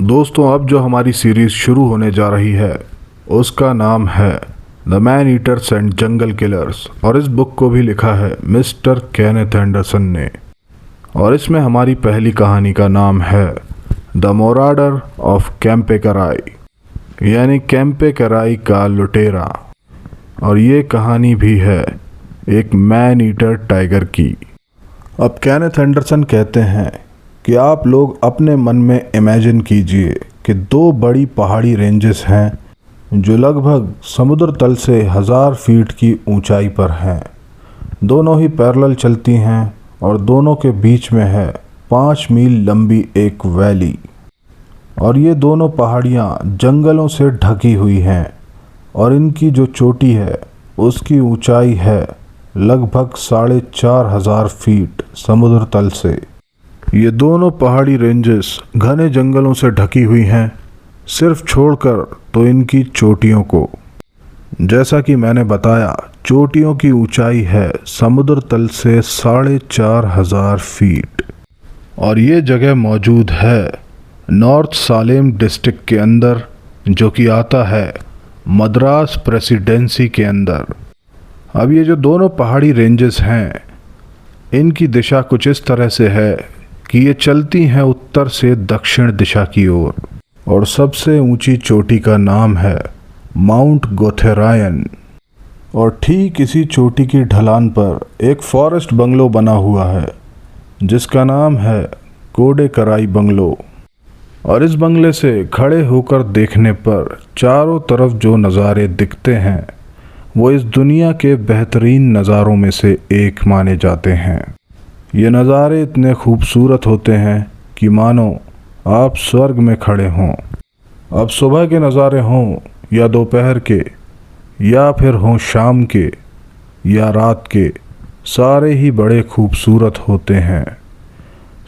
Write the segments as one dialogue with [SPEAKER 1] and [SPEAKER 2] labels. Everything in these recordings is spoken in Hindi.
[SPEAKER 1] दोस्तों, अब जो हमारी सीरीज़ शुरू होने जा रही है उसका नाम है the man eaters and jungle killers और इस बुक को भी लिखा है मिस्टर केनेथ एंडरसन ने। और इसमें हमारी पहली कहानी का नाम है द मोराडर ऑफ कैंपे कराई यानी कैंपे कराई का लुटेरा। और ये कहानी भी है एक मैन ईटर टाइगर की। अब केनेथ एंडरसन कहते हैं कि आप लोग अपने मन में इमेजिन कीजिए कि दो बड़ी पहाड़ी रेंजेस हैं जो लगभग समुद्र तल से 1000 फीट की ऊंचाई पर हैं। दोनों ही पैरेलल चलती हैं और दोनों के बीच में है 5 मील लंबी एक वैली। और ये दोनों पहाड़ियाँ जंगलों से ढकी हुई हैं और इनकी जो चोटी है उसकी ऊंचाई है लगभग 4500 फीट समुद्र तल से। ये दोनों पहाड़ी रेंजेस घने जंगलों से ढकी हुई हैं, सिर्फ छोड़कर तो इनकी चोटियों को। जैसा कि मैंने बताया, चोटियों की ऊंचाई है समुद्र तल से 4500 फीट। और ये जगह मौजूद है नॉर्थ सालेम डिस्ट्रिक्ट के अंदर, जो कि आता है मद्रास प्रेसिडेंसी के अंदर। अब ये जो दोनों पहाड़ी रेंजेस हैं, इनकी दिशा कुछ इस तरह से है कि ये चलती हैं उत्तर से दक्षिण दिशा की ओर। और सबसे ऊंची चोटी का नाम है माउंट गोथेरायन। और ठीक इसी चोटी की ढलान पर एक फॉरेस्ट बंगलो बना हुआ है जिसका नाम है कोडे कराई बंगलो। और इस बंगले से खड़े होकर देखने पर चारों तरफ जो नज़ारे दिखते हैं वो इस दुनिया के बेहतरीन नज़ारों में से एक माने जाते हैं। ये नज़ारे इतने खूबसूरत होते हैं कि मानो आप स्वर्ग में खड़े हों। अब सुबह के नज़ारे हों या दोपहर के या फिर हों शाम के या रात के, सारे ही बड़े खूबसूरत होते हैं।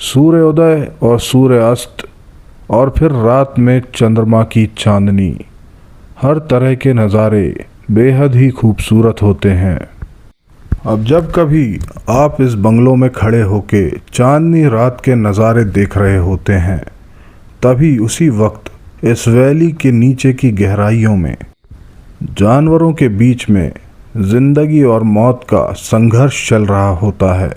[SPEAKER 1] सूर्योदय और सूर्यास्त और फिर रात में चंद्रमा की चांदनी, हर तरह के नज़ारे बेहद ही खूबसूरत होते हैं। अब जब कभी आप इस बंगलों में खड़े होके चांदनी रात के नज़ारे देख रहे होते हैं, तभी उसी वक्त इस वैली के नीचे की गहराइयों में जानवरों के बीच में ज़िंदगी और मौत का संघर्ष चल रहा होता है।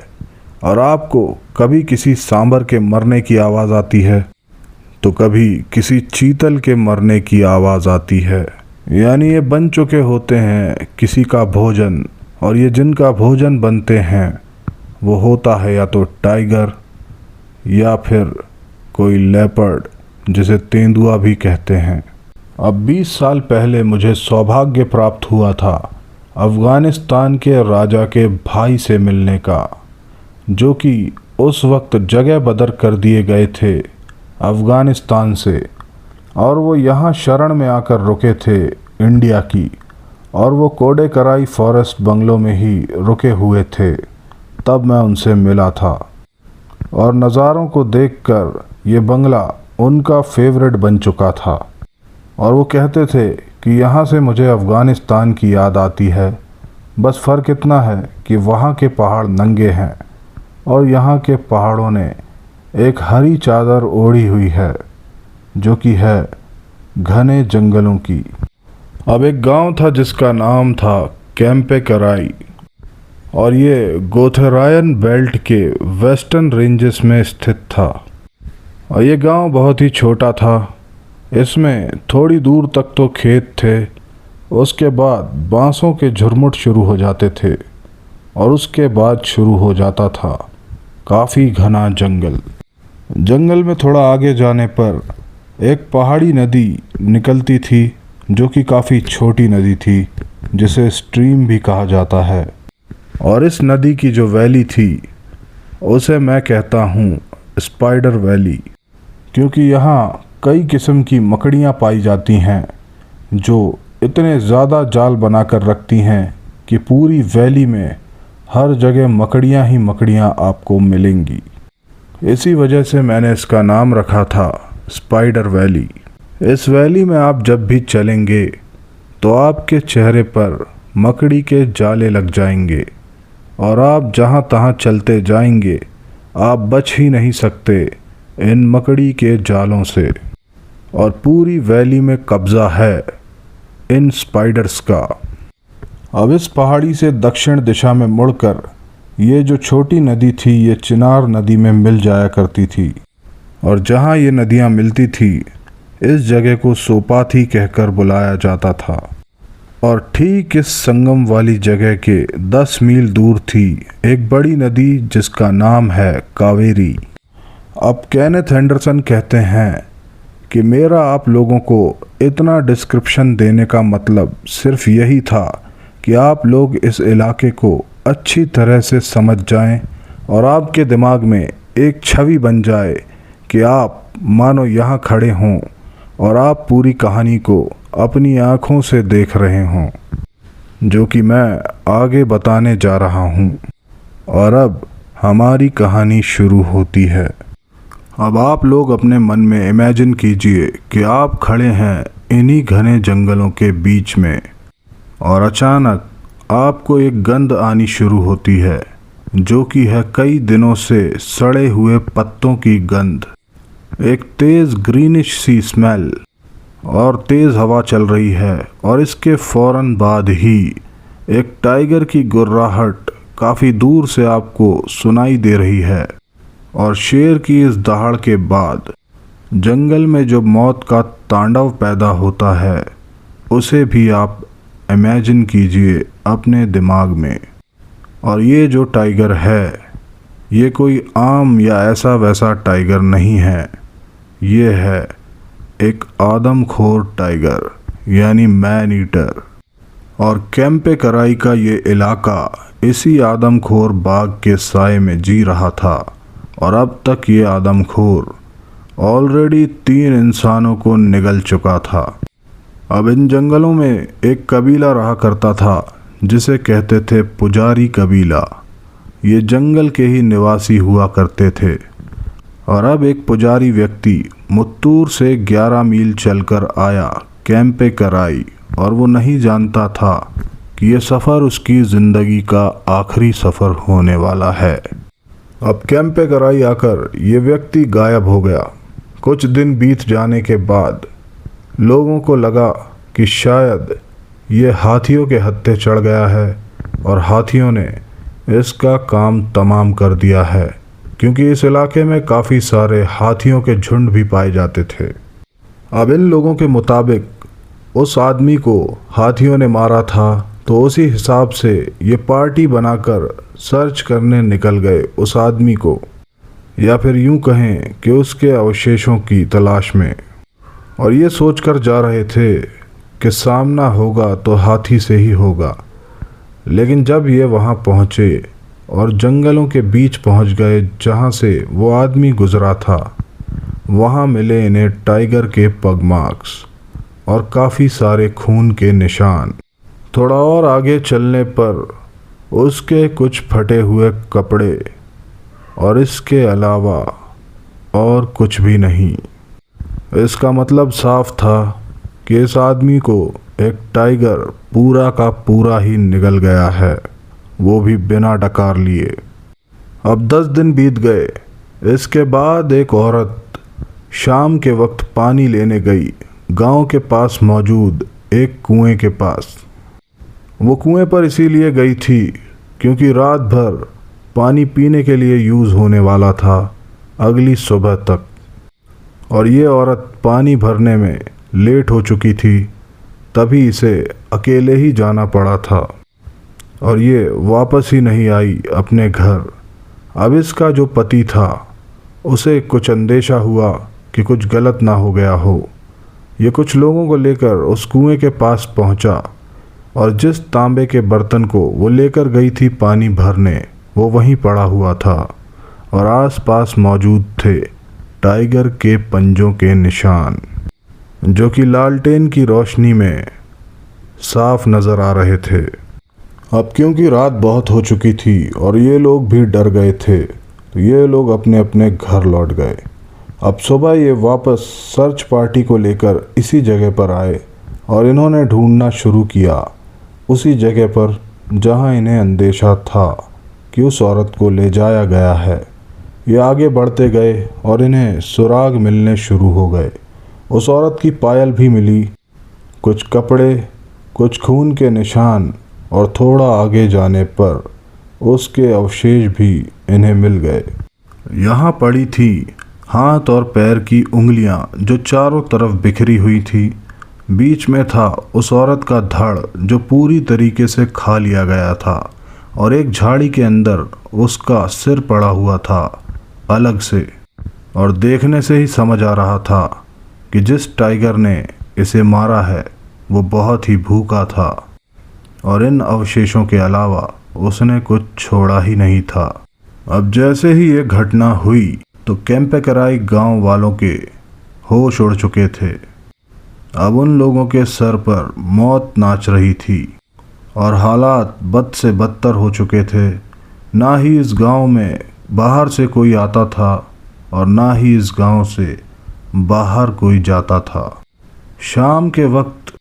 [SPEAKER 1] और आपको कभी किसी सांबर के मरने की आवाज़ आती है तो कभी किसी चीतल के मरने की आवाज़ आती है। यानी ये बन चुके होते हैं किसी का भोजन, और ये जिनका भोजन बनते हैं वो होता है या तो टाइगर या फिर कोई लेपर्ड, जिसे तेंदुआ भी कहते हैं। अब 20 साल पहले मुझे सौभाग्य प्राप्त हुआ था अफ़गानिस्तान के राजा के भाई से मिलने का, जो कि उस वक्त जगह बदर कर दिए गए थे अफ़गानिस्तान से, और वो यहाँ शरण में आकर रुके थे इंडिया की। और वो कोडे कराई फॉरेस्ट बंगलों में ही रुके हुए थे। तब मैं उनसे मिला था और नज़ारों को देखकर ये बंगला उनका फेवरेट बन चुका था। और वो कहते थे कि यहाँ से मुझे अफ़गानिस्तान की याद आती है, बस फ़र्क इतना है कि वहाँ के पहाड़ नंगे हैं और यहाँ के पहाड़ों ने एक हरी चादर ओढ़ी हुई है जो कि है घने जंगलों की। अब एक गांव था जिसका नाम था कैंपे कराई, और ये गोथेरायन बेल्ट के वेस्टर्न रेंजेस में स्थित था। और ये गांव बहुत ही छोटा था। इसमें थोड़ी दूर तक तो खेत थे, उसके बाद बांसों के झुरमुट शुरू हो जाते थे और उसके बाद शुरू हो जाता था काफ़ी घना जंगल। जंगल में थोड़ा आगे जाने पर एक पहाड़ी नदी निकलती थी जो कि काफ़ी छोटी नदी थी, जिसे स्ट्रीम भी कहा जाता है। और इस नदी की जो वैली थी उसे मैं कहता हूँ स्पाइडर वैली, क्योंकि यहाँ कई किस्म की मकड़ियाँ पाई जाती हैं जो इतने ज़्यादा जाल बनाकर रखती हैं कि पूरी वैली में हर जगह मकड़ियाँ ही मकड़ियाँ आपको मिलेंगी। इसी वजह से मैंने इसका नाम रखा था स्पाइडर वैली। इस वैली में आप जब भी चलेंगे तो आपके चेहरे पर मकड़ी के जाले लग जाएंगे और आप जहाँ तहाँ चलते जाएंगे, आप बच ही नहीं सकते इन मकड़ी के जालों से। और पूरी वैली में कब्जा है इन स्पाइडर्स का। अब इस पहाड़ी से दक्षिण दिशा में मुड़कर ये जो छोटी नदी थी ये चिनार नदी में मिल जाया करती थी, और जहाँ ये नदियाँ मिलती थी इस जगह को सोपाथी कहकर बुलाया जाता था। और ठीक इस संगम वाली जगह के 10 मील दूर थी एक बड़ी नदी जिसका नाम है कावेरी। अब केनेथ एंडरसन कहते हैं कि मेरा आप लोगों को इतना डिस्क्रिप्शन देने का मतलब सिर्फ यही था कि आप लोग इस इलाके को अच्छी तरह से समझ जाएं और आपके दिमाग में एक छवि बन जाए कि आप मानो यहाँ खड़े हों और आप पूरी कहानी को अपनी आँखों से देख रहे हों, जो कि मैं आगे बताने जा रहा हूँ। और अब हमारी कहानी शुरू होती है। अब आप लोग अपने मन में इमेजिन कीजिए कि आप खड़े हैं इन्हीं घने जंगलों के बीच में और अचानक आपको एक गंध आनी शुरू होती है, जो कि है कई दिनों से सड़े हुए पत्तों की गंध। एक तेज़ ग्रीनिश सी स्मेल और तेज़ हवा चल रही है, और इसके फ़ौरन बाद ही एक टाइगर की गुर्राहट काफ़ी दूर से आपको सुनाई दे रही है। और शेर की इस दहाड़ के बाद जंगल में जो मौत का तांडव पैदा होता है उसे भी आप इमेजिन कीजिए अपने दिमाग में। और ये जो टाइगर है ये कोई आम या ऐसा वैसा टाइगर नहीं है, ये है एक आदमखोर टाइगर यानी मैन ईटर। और कैंपे कराई का ये इलाका इसी आदमखोर बाघ के साए में जी रहा था, और अब तक ये आदमखोर ऑलरेडी 3 इंसानों को निगल चुका था। अब इन जंगलों में एक कबीला रहा करता था जिसे कहते थे पुजारी कबीला। ये जंगल के ही निवासी हुआ करते थे। और अब एक पुजारी व्यक्ति मुत्तूर से 11 मील चलकर आया कैंपे कराई, और वो नहीं जानता था कि ये सफ़र उसकी ज़िंदगी का आखिरी सफ़र होने वाला है। अब कैंपे कराई आकर ये व्यक्ति गायब हो गया। कुछ दिन बीत जाने के बाद लोगों को लगा कि शायद ये हाथियों के हत्थे चढ़ गया है और हाथियों ने इसका काम तमाम कर दिया है, क्योंकि इस इलाके में काफ़ी सारे हाथियों के झुंड भी पाए जाते थे। अब इन लोगों के मुताबिक उस आदमी को हाथियों ने मारा था, तो उसी हिसाब से ये पार्टी बनाकर सर्च करने निकल गए उस आदमी को, या फिर यूं कहें कि उसके अवशेषों की तलाश में। और ये सोचकर जा रहे थे कि सामना होगा तो हाथी से ही होगा। लेकिन जब ये वहाँ पहुँचे और जंगलों के बीच पहुँच गए जहाँ से वो आदमी गुज़रा था, वहाँ मिले इन्हें टाइगर के पग मार्क्स और काफ़ी सारे खून के निशान। थोड़ा और आगे चलने पर उसके कुछ फटे हुए कपड़े, और इसके अलावा और कुछ भी नहीं। इसका मतलब साफ था कि इस आदमी को एक टाइगर पूरा का पूरा ही निगल गया है, वो भी बिना डकार लिए। अब 10 दिन बीत गए। इसके बाद एक औरत शाम के वक्त पानी लेने गई गांव के पास मौजूद एक कुएं के पास। वो कुएं पर इसीलिए गई थी क्योंकि रात भर पानी पीने के लिए यूज़ होने वाला था अगली सुबह तक। और ये औरत पानी भरने में लेट हो चुकी थी, तभी इसे अकेले ही जाना पड़ा था और ये वापस ही नहीं आई अपने घर। अब इसका जो पति था उसे कुछ अंदेशा हुआ कि कुछ गलत ना हो गया हो। ये कुछ लोगों को लेकर उस कुएं के पास पहुंचा, और जिस तांबे के बर्तन को वो लेकर गई थी पानी भरने, वो वहीं पड़ा हुआ था और आसपास मौजूद थे टाइगर के पंजों के निशान, जो कि लालटेन की रोशनी में साफ नज़र आ रहे थे। अब क्योंकि रात बहुत हो चुकी थी और ये लोग भी डर गए थे, तो ये लोग अपने अपने घर लौट गए। अब सुबह ये वापस सर्च पार्टी को लेकर इसी जगह पर आए और इन्होंने ढूंढना शुरू किया उसी जगह पर जहां इन्हें अंदेशा था कि उस औरत को ले जाया गया है। ये आगे बढ़ते गए और इन्हें सुराग मिलने शुरू हो गए। उस औरत की पायल भी मिली, कुछ कपड़े, कुछ खून के निशान और थोड़ा आगे जाने पर उसके अवशेष भी इन्हें मिल गए। यहाँ पड़ी थी हाथ और पैर की उंगलियाँ जो चारों तरफ बिखरी हुई थी। बीच में था उस औरत का धड़ जो पूरी तरीके से खा लिया गया था, और एक झाड़ी के अंदर उसका सिर पड़ा हुआ था अलग से। और देखने से ही समझ आ रहा था कि जिस टाइगर ने इसे मारा है वो बहुत ही भूखा था, और इन अवशेषों के अलावा उसने कुछ छोड़ा ही नहीं था। अब जैसे ही ये घटना हुई तो कैंपेकराई गांव वालों के होश उड़ चुके थे। अब उन लोगों के सर पर मौत नाच रही थी और हालात बद से बदतर हो चुके थे। ना ही इस गांव में बाहर से कोई आता था और ना ही इस गांव से बाहर कोई जाता था। शाम के वक्त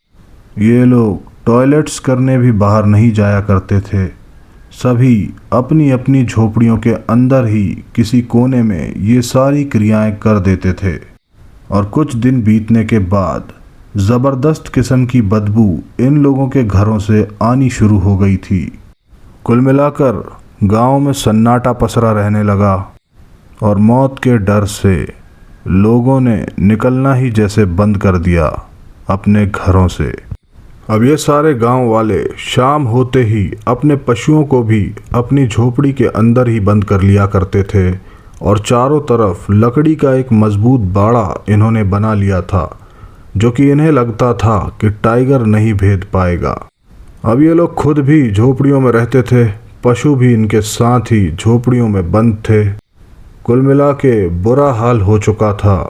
[SPEAKER 1] ये लोग टॉयलेट्स करने भी बाहर नहीं जाया करते थे। सभी अपनी अपनी झोपड़ियों के अंदर ही किसी कोने में ये सारी क्रियाएं कर देते थे। और कुछ दिन बीतने के बाद ज़बरदस्त किस्म की बदबू इन लोगों के घरों से आनी शुरू हो गई थी। कुल मिलाकर गांव में सन्नाटा पसरा रहने लगा और मौत के डर से लोगों ने निकलना ही जैसे बंद कर दिया अपने घरों से। अब ये सारे गांव वाले शाम होते ही अपने पशुओं को भी अपनी झोपड़ी के अंदर ही बंद कर लिया करते थे, और चारों तरफ लकड़ी का एक मजबूत बाड़ा इन्होंने बना लिया था, जो कि इन्हें लगता था कि टाइगर नहीं भेद पाएगा। अब ये लोग खुद भी झोपड़ियों में रहते थे, पशु भी इनके साथ ही झोपड़ियों में बंद थे। कुल मिला के बुरा हाल हो चुका था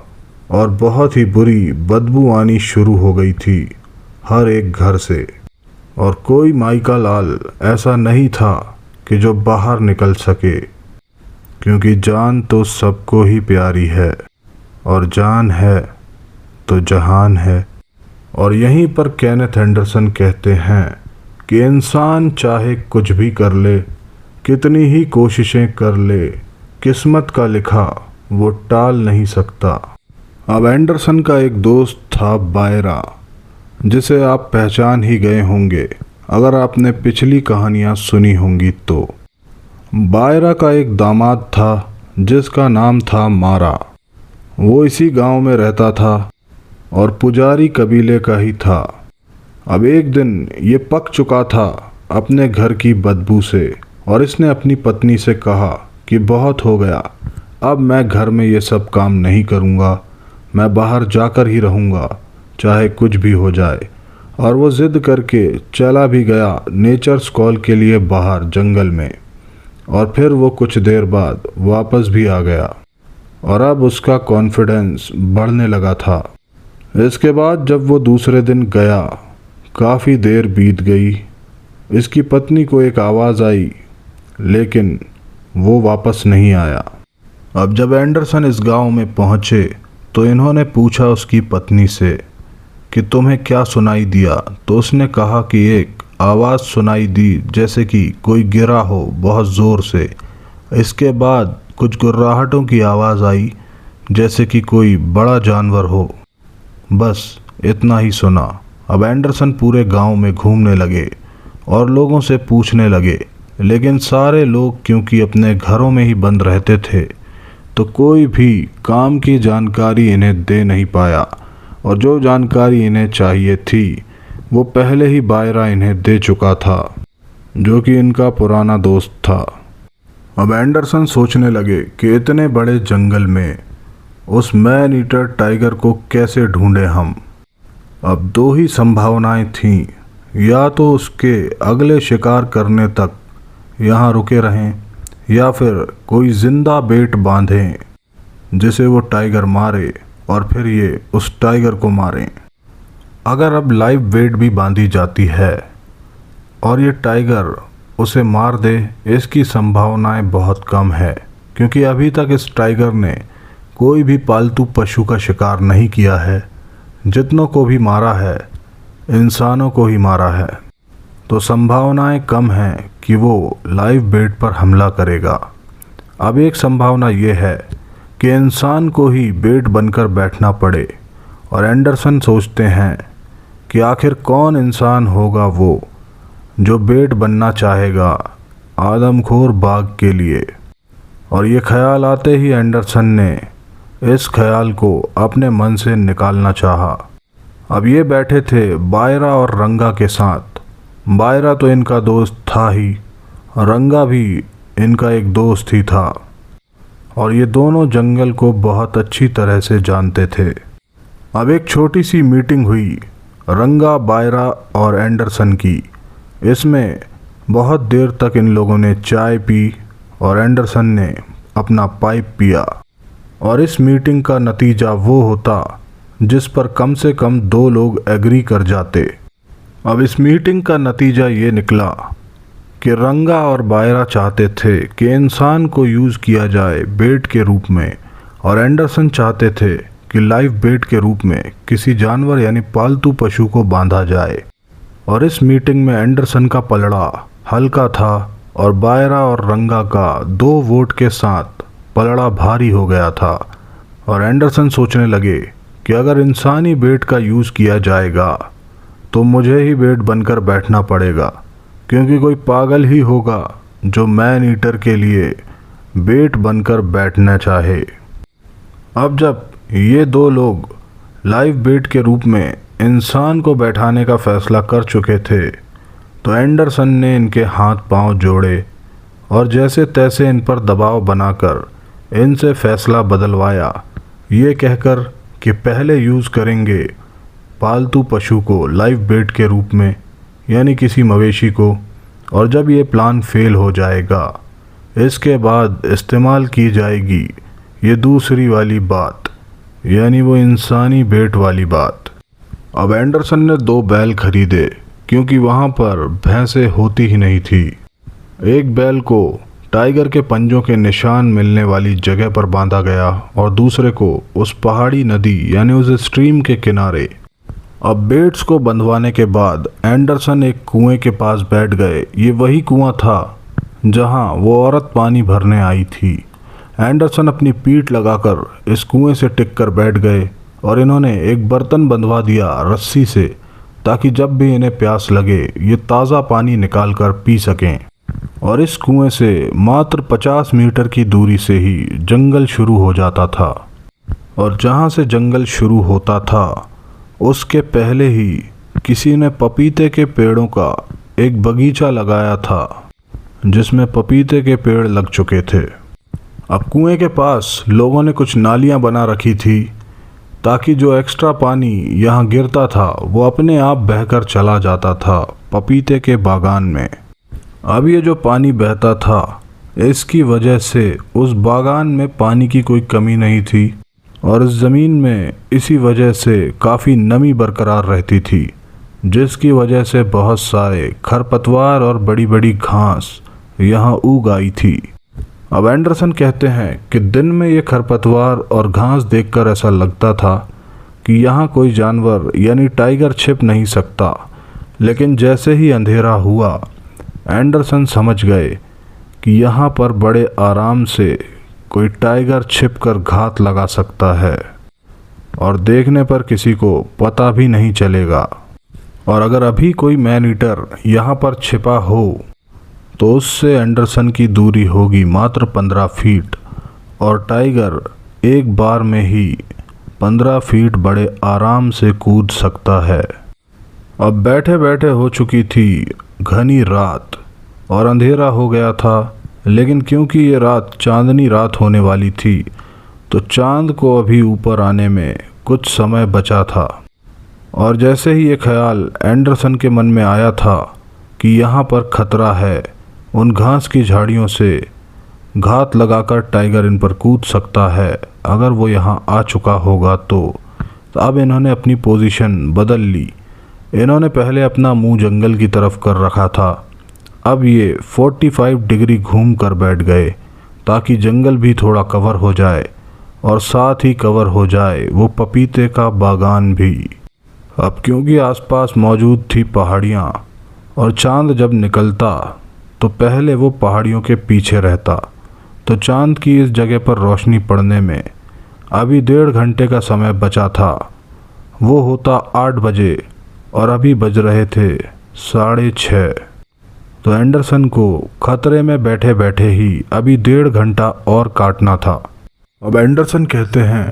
[SPEAKER 1] और बहुत ही बुरी बदबू आनी शुरू हो गई थी हर एक घर से। और कोई माइका लाल ऐसा नहीं था कि जो बाहर निकल सके, क्योंकि जान तो सबको ही प्यारी है, और जान है तो जहान है। और यहीं पर केनेथ एंडरसन कहते हैं कि इंसान चाहे कुछ भी कर ले, कितनी ही कोशिशें कर ले, किस्मत का लिखा वो टाल नहीं सकता। अब एंडरसन का एक दोस्त था बायरा, जिसे आप पहचान ही गए होंगे अगर आपने पिछली कहानियाँ सुनी होंगी तो। बायरा का एक दामाद था जिसका नाम था मारा। वो इसी गांव में रहता था और पुजारी कबीले का ही था। अब एक दिन ये पक चुका था अपने घर की बदबू से, और इसने अपनी पत्नी से कहा कि बहुत हो गया, अब मैं घर में ये सब काम नहीं करूँगा, मैं बाहर जाकर ही रहूँगा चाहे कुछ भी हो जाए। और वो ज़िद करके चला भी गया नेचर्स कॉल के लिए बाहर जंगल में, और फिर वो कुछ देर बाद वापस भी आ गया, और अब उसका कॉन्फिडेंस बढ़ने लगा था। इसके बाद जब वो दूसरे दिन गया, काफ़ी देर बीत गई। इसकी पत्नी को एक आवाज़ आई, लेकिन वो वापस नहीं आया। अब जब एंडरसन इस गांव में पहुंचे तो इन्होंने पूछा उसकी पत्नी से कि तुम्हें क्या सुनाई दिया। तो उसने कहा कि एक आवाज़ सुनाई दी जैसे कि कोई गिरा हो बहुत ज़ोर से। इसके बाद कुछ गुर्राहटों की आवाज़ आई जैसे कि कोई बड़ा जानवर हो। बस इतना ही सुना। अब एंडरसन पूरे गांव में घूमने लगे और लोगों से पूछने लगे, लेकिन सारे लोग क्योंकि अपने घरों में ही बंद रहते थे तो कोई भी काम की जानकारी इन्हें दे नहीं पाया, और जो जानकारी इन्हें चाहिए थी वो पहले ही बायरा इन्हें दे चुका था, जो कि इनका पुराना दोस्त था। अब एंडरसन सोचने लगे कि इतने बड़े जंगल में उस मैन ईटर टाइगर को कैसे ढूंढे हम। अब दो ही संभावनाएं थीं, या तो उसके अगले शिकार करने तक यहाँ रुके रहें, या फिर कोई जिंदा बेट बांधें जिसे वो टाइगर मारे और फिर ये उस टाइगर को मारें। अगर अब लाइव वेट भी बांधी जाती है और ये टाइगर उसे मार दे, इसकी संभावनाएं बहुत कम है, क्योंकि अभी तक इस टाइगर ने कोई भी पालतू पशु का शिकार नहीं किया है। जितनों को भी मारा है इंसानों को ही मारा है, तो संभावनाएं कम हैं कि वो लाइव बेट पर हमला करेगा। अब एक संभावना ये है कि इंसान को ही बेट बनकर बैठना पड़े और एंडरसन सोचते हैं कि आखिर कौन इंसान होगा वो जो बेट बनना चाहेगा आदमखोर बाघ के लिए। और ये ख्याल आते ही एंडरसन ने इस ख्याल को अपने मन से निकालना चाहा। अब ये बैठे थे बायरा और रंगा के साथ। बायरा तो इनका दोस्त था ही, रंगा भी इनका एक दोस्त ही था, और ये दोनों जंगल को बहुत अच्छी तरह से जानते थे। अब एक छोटी सी मीटिंग हुई रंगा, बायरा और एंडरसन की। इसमें बहुत देर तक इन लोगों ने चाय पी और एंडरसन ने अपना पाइप पिया। और इस मीटिंग का नतीजा वो होता जिस पर कम से कम 2 लोग एग्री कर जाते। अब इस मीटिंग का नतीजा ये निकला कि रंगा और बायरा चाहते थे कि इंसान को यूज़ किया जाए बेट के रूप में, और एंडरसन चाहते थे कि लाइव बेट के रूप में किसी जानवर यानी पालतू पशु को बांधा जाए। और इस मीटिंग में एंडरसन का पलड़ा हल्का था और बायरा और रंगा का 2 वोट के साथ पलड़ा भारी हो गया था। और एंडरसन सोचने लगे कि अगर इंसानी बेट का यूज़ किया जाएगा तो मुझे ही बेट बनकर बैठना पड़ेगा, क्योंकि कोई पागल ही होगा जो मैन ईटर के लिए बेट बनकर बैठना चाहे। अब जब ये 2 लोग लाइव बेट के रूप में इंसान को बैठाने का फैसला कर चुके थे तो एंडरसन ने इनके हाथ पांव जोड़े और जैसे तैसे इन पर दबाव बनाकर इनसे फैसला बदलवाया, ये कहकर कि पहले यूज़ करेंगे पालतू पशु को लाइव बेट के रूप में, यानी किसी मवेशी को, और जब ये प्लान फेल हो जाएगा इसके बाद इस्तेमाल की जाएगी ये दूसरी वाली बात, यानी वो इंसानी बेट वाली बात। अब एंडरसन ने 2 बैल खरीदे क्योंकि वहाँ पर भैंसें होती ही नहीं थी। एक बैल को टाइगर के पंजों के निशान मिलने वाली जगह पर बांधा गया और दूसरे को उस पहाड़ी नदी यानी उस स्ट्रीम के किनारे। अब बेट्स को बंधवाने के बाद एंडरसन एक कुएं के पास बैठ गए। ये वही कुआं था जहां वो औरत पानी भरने आई थी। एंडरसन अपनी पीठ लगाकर इस कुएं से टिक कर बैठ गए और इन्होंने एक बर्तन बंधवा दिया रस्सी से, ताकि जब भी इन्हें प्यास लगे ये ताज़ा पानी निकाल कर पी सकें। और इस कुएं से मात्र 50 मीटर की दूरी से ही जंगल शुरू हो जाता था, और जहां से जंगल शुरू होता था उसके पहले ही किसी ने पपीते के पेड़ों का एक बगीचा लगाया था जिसमें पपीते के पेड़ लग चुके थे। अब कुएं के पास लोगों ने कुछ नालियां बना रखी थी ताकि जो एक्स्ट्रा पानी यहाँ गिरता था वो अपने आप बहकर चला जाता था पपीते के बागान में। अब ये जो पानी बहता था इसकी वजह से उस बागान में पानी की कोई कमी नहीं थी और इस ज़मीन में इसी वजह से काफ़ी नमी बरकरार रहती थी, जिसकी वजह से बहुत सारे खरपतवार और बड़ी बड़ी घास यहाँ उग आई थी। अब एंडरसन कहते हैं कि दिन में ये खरपतवार और घास देखकर ऐसा लगता था कि यहाँ कोई जानवर यानी टाइगर छिप नहीं सकता, लेकिन जैसे ही अंधेरा हुआ एंडरसन समझ गए कि यहाँ पर बड़े आराम से कोई टाइगर छिपकर घात लगा सकता है और देखने पर किसी को पता भी नहीं चलेगा। और अगर अभी कोई मैन ईटर यहाँ पर छिपा हो तो उससे एंडरसन की दूरी होगी मात्र 15 फीट और टाइगर एक बार में ही 15 फीट बड़े आराम से कूद सकता है। अब बैठे बैठे हो चुकी थी घनी रात और अंधेरा हो गया था, लेकिन क्योंकि ये रात चांदनी रात होने वाली थी तो चांद को अभी ऊपर आने में कुछ समय बचा था। और जैसे ही ये ख्याल एंडरसन के मन में आया था कि यहाँ पर खतरा है, उन घास की झाड़ियों से घात लगाकर टाइगर इन पर कूद सकता है अगर वो यहाँ आ चुका होगा तो अब इन्होंने अपनी पोजीशन बदल ली। इन्होंने पहले अपना मुंह जंगल की तरफ कर रखा था, अब ये 45 डिग्री घूम कर बैठ गए ताकि जंगल भी थोड़ा कवर हो जाए और साथ ही कवर हो जाए वो पपीते का बागान भी। अब क्योंकि आसपास मौजूद थी पहाड़ियाँ और चांद जब निकलता तो पहले वो पहाड़ियों के पीछे रहता, तो चांद की इस जगह पर रोशनी पड़ने में अभी 1.5 घंटे का समय बचा था। वो होता 8 बजे और अभी बज रहे थे 6:30। तो एंडरसन को खतरे में बैठे बैठे ही अभी 1.5 घंटा और काटना था। अब एंडरसन कहते हैं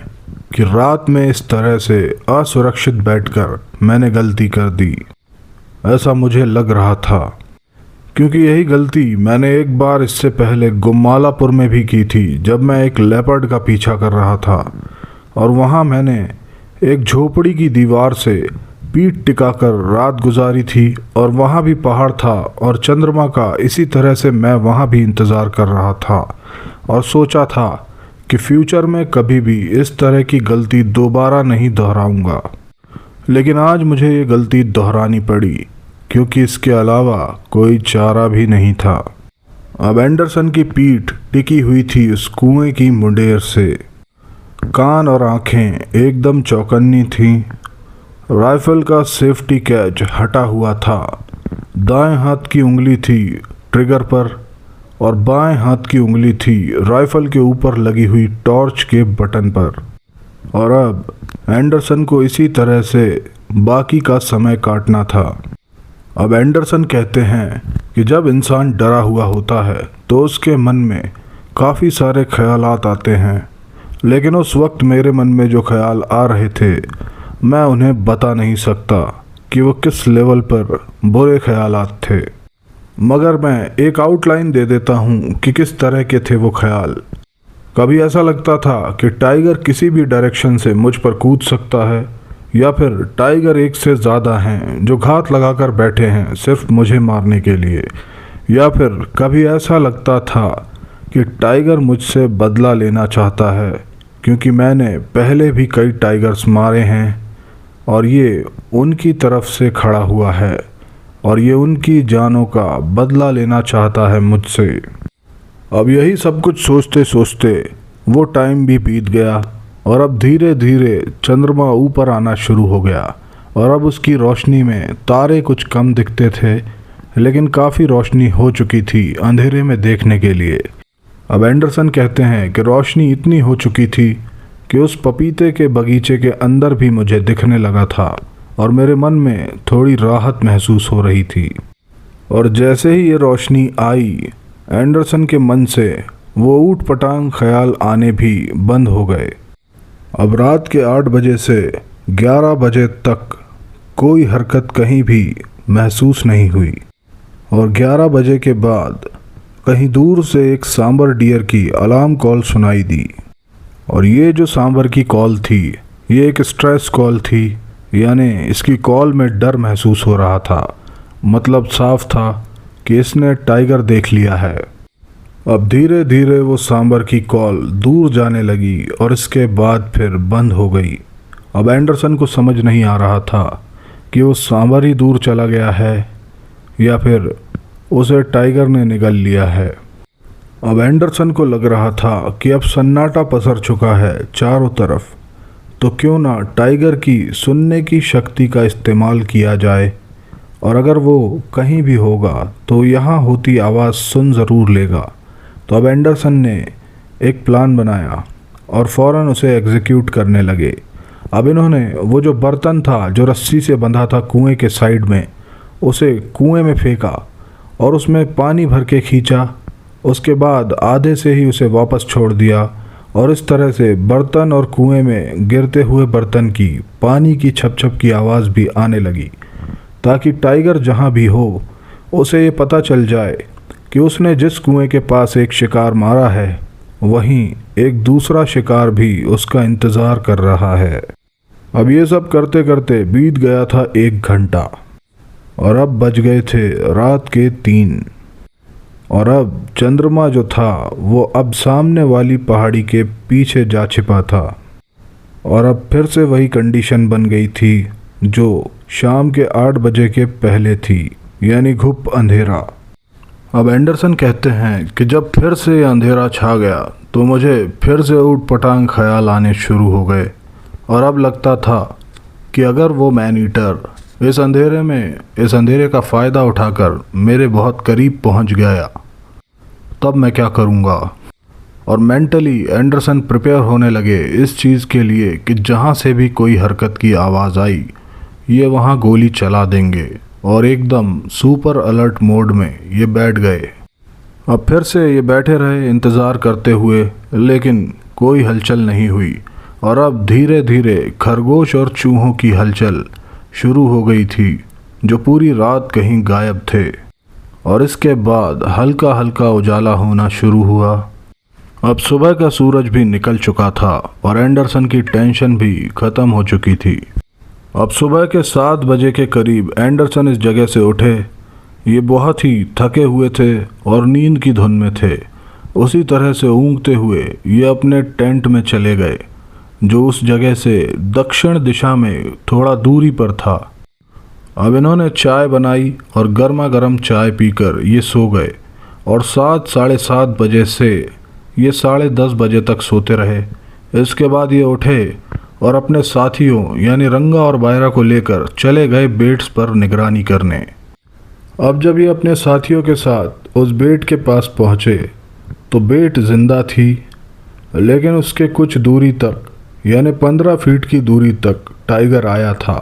[SPEAKER 1] कि रात में इस तरह से असुरक्षित बैठकर मैंने गलती कर दी। ऐसा मुझे लग रहा था क्योंकि यही गलती मैंने एक बार इससे पहले गुमालापुर में भी की थी, जब मैं एक लेपर्ड का पीछा कर रहा था और वहाँ मैंने एक झोपड़ी की दीवार से पीठ टिकाकर रात गुजारी थी और वहाँ भी पहाड़ था और चंद्रमा का इसी तरह से मैं वहाँ भी इंतज़ार कर रहा था और सोचा था कि फ्यूचर में कभी भी इस तरह की गलती दोबारा नहीं दोहराऊंगा। लेकिन आज मुझे ये गलती दोहरानी पड़ी क्योंकि इसके अलावा कोई चारा भी नहीं था। अब एंडरसन की पीठ टिकी हुई थी उस कुएं की मुंडेर से। कान और आंखें एकदम चौकन्नी थीं। राइफल का सेफ्टी कैच हटा हुआ था। दाएं हाथ की उंगली थी ट्रिगर पर और बाएं हाथ की उंगली थी राइफल के ऊपर लगी हुई टॉर्च के बटन पर। और अब एंडरसन को इसी तरह से बाकी का समय काटना था। अब एंडरसन कहते हैं कि जब इंसान डरा हुआ होता है तो उसके मन में काफ़ी सारे ख्यालात आते हैं, लेकिन उस वक्त मेरे मन में जो ख्याल आ रहे थे मैं उन्हें बता नहीं सकता कि वो किस लेवल पर बुरे ख्यालात थे, मगर मैं एक आउटलाइन दे देता हूँ कि किस तरह के थे वो ख्याल। कभी ऐसा लगता था कि टाइगर किसी भी डायरेक्शन से मुझ पर कूद सकता है, या फिर टाइगर एक से ज़्यादा हैं जो घात लगाकर बैठे हैं सिर्फ मुझे मारने के लिए, या फिर कभी ऐसा लगता था कि टाइगर मुझसे बदला लेना चाहता है क्योंकि मैंने पहले भी कई टाइगर्स मारे हैं और ये उनकी तरफ से खड़ा हुआ है और ये उनकी जानों का बदला लेना चाहता है मुझसे। अब यही सब कुछ सोचते सोचते वो टाइम भी बीत गया और अब धीरे धीरे चंद्रमा ऊपर आना शुरू हो गया और अब उसकी रोशनी में तारे कुछ कम दिखते थे, लेकिन काफ़ी रोशनी हो चुकी थी अंधेरे में देखने के लिए। अब एंडरसन कहते हैं कि रोशनी इतनी हो चुकी थी कि उस पपीते के बगीचे के अंदर भी मुझे दिखने लगा था और मेरे मन में थोड़ी राहत महसूस हो रही थी। और जैसे ही ये रोशनी आई, एंडरसन के मन से वो ऊट पटांग ख्याल आने भी बंद हो गए। अब रात के 8 बजे से 11 बजे तक कोई हरकत कहीं भी महसूस नहीं हुई और 11 बजे के बाद कहीं दूर से एक सांबर डियर की अलार्म कॉल सुनाई दी। और ये जो सांबर की कॉल थी ये एक स्ट्रेस कॉल थी, यानी इसकी कॉल में डर महसूस हो रहा था। मतलब साफ था कि इसने टाइगर देख लिया है। अब धीरे धीरे वो सांबर की कॉल दूर जाने लगी और इसके बाद फिर बंद हो गई। अब एंडरसन को समझ नहीं आ रहा था कि वो सांबर ही दूर चला गया है या फिर उसे टाइगर ने निगल लिया है। अब एंडरसन को लग रहा था कि अब सन्नाटा पसर चुका है चारों तरफ, तो क्यों ना टाइगर की सुनने की शक्ति का इस्तेमाल किया जाए और अगर वो कहीं भी होगा तो यहाँ होती आवाज़ सुन ज़रूर लेगा। तो अब एंडरसन ने एक प्लान बनाया और फ़ौरन उसे एग्जीक्यूट करने लगे। अब इन्होंने वो जो बर्तन था जो रस्सी से बंधा था कुएं के साइड में, उसे कुएं में फेंका और उसमें पानी भर के खींचा। उसके बाद आधे से ही उसे वापस छोड़ दिया और इस तरह से बर्तन और कुएं में गिरते हुए बर्तन की पानी की छप छप की आवाज़ भी आने लगी, ताकि टाइगर जहाँ भी हो उसे ये पता चल जाए कि उसने जिस कुएं के पास एक शिकार मारा है वहीं एक दूसरा शिकार भी उसका इंतज़ार कर रहा है। अब ये सब करते करते बीत गया था 1 घंटा और अब बज गए थे रात के 3 और अब चंद्रमा जो था वो अब सामने वाली पहाड़ी के पीछे जा छिपा था और अब फिर से वही कंडीशन बन गई थी जो शाम के 8 बजे के पहले थी, यानी घुप अंधेरा। अब एंडरसन कहते हैं कि जब फिर से अंधेरा छा गया तो मुझे फिर से ऊट पटांग ख्याल आने शुरू हो गए और अब लगता था कि अगर वो मैन ईटर इस अंधेरे का फ़ायदा उठाकर मेरे बहुत करीब पहुंच गया तब मैं क्या करूंगा। और मेंटली एंडरसन प्रिपेयर होने लगे इस चीज़ के लिए कि जहाँ से भी कोई हरकत की आवाज़ आई ये वहाँ गोली चला देंगे, और एकदम सुपर अलर्ट मोड में ये बैठ गए। अब फिर से ये बैठे रहे इंतज़ार करते हुए, लेकिन कोई हलचल नहीं हुई। और अब धीरे धीरे खरगोश और चूहों की हलचल शुरू हो गई थी जो पूरी रात कहीं गायब थे। और इसके बाद हल्का हल्का उजाला होना शुरू हुआ। अब सुबह का सूरज भी निकल चुका था और एंडरसन की टेंशन भी ख़त्म हो चुकी थी। अब सुबह के 7 बजे के करीब एंडरसन इस जगह से उठे। ये बहुत ही थके हुए थे और नींद की धुन में थे। उसी तरह से ऊँघते हुए ये अपने टेंट में चले गए जो उस जगह से दक्षिण दिशा में थोड़ा दूरी पर था। अब इन्होंने चाय बनाई और गर्मा गर्म चाय पीकर ये सो गए और 7 साढ़े 7 बजे से ये 10:30 बजे तक सोते रहे। इसके बाद ये उठे और अपने साथियों यानी रंगा और बायरा को लेकर चले गए बेट्स पर निगरानी करने। अब जब ये अपने साथियों के साथ उस बेट के पास पहुँचे तो बेट जिंदा थी, लेकिन उसके कुछ दूरी तक यानी 15 फीट की दूरी तक टाइगर आया था।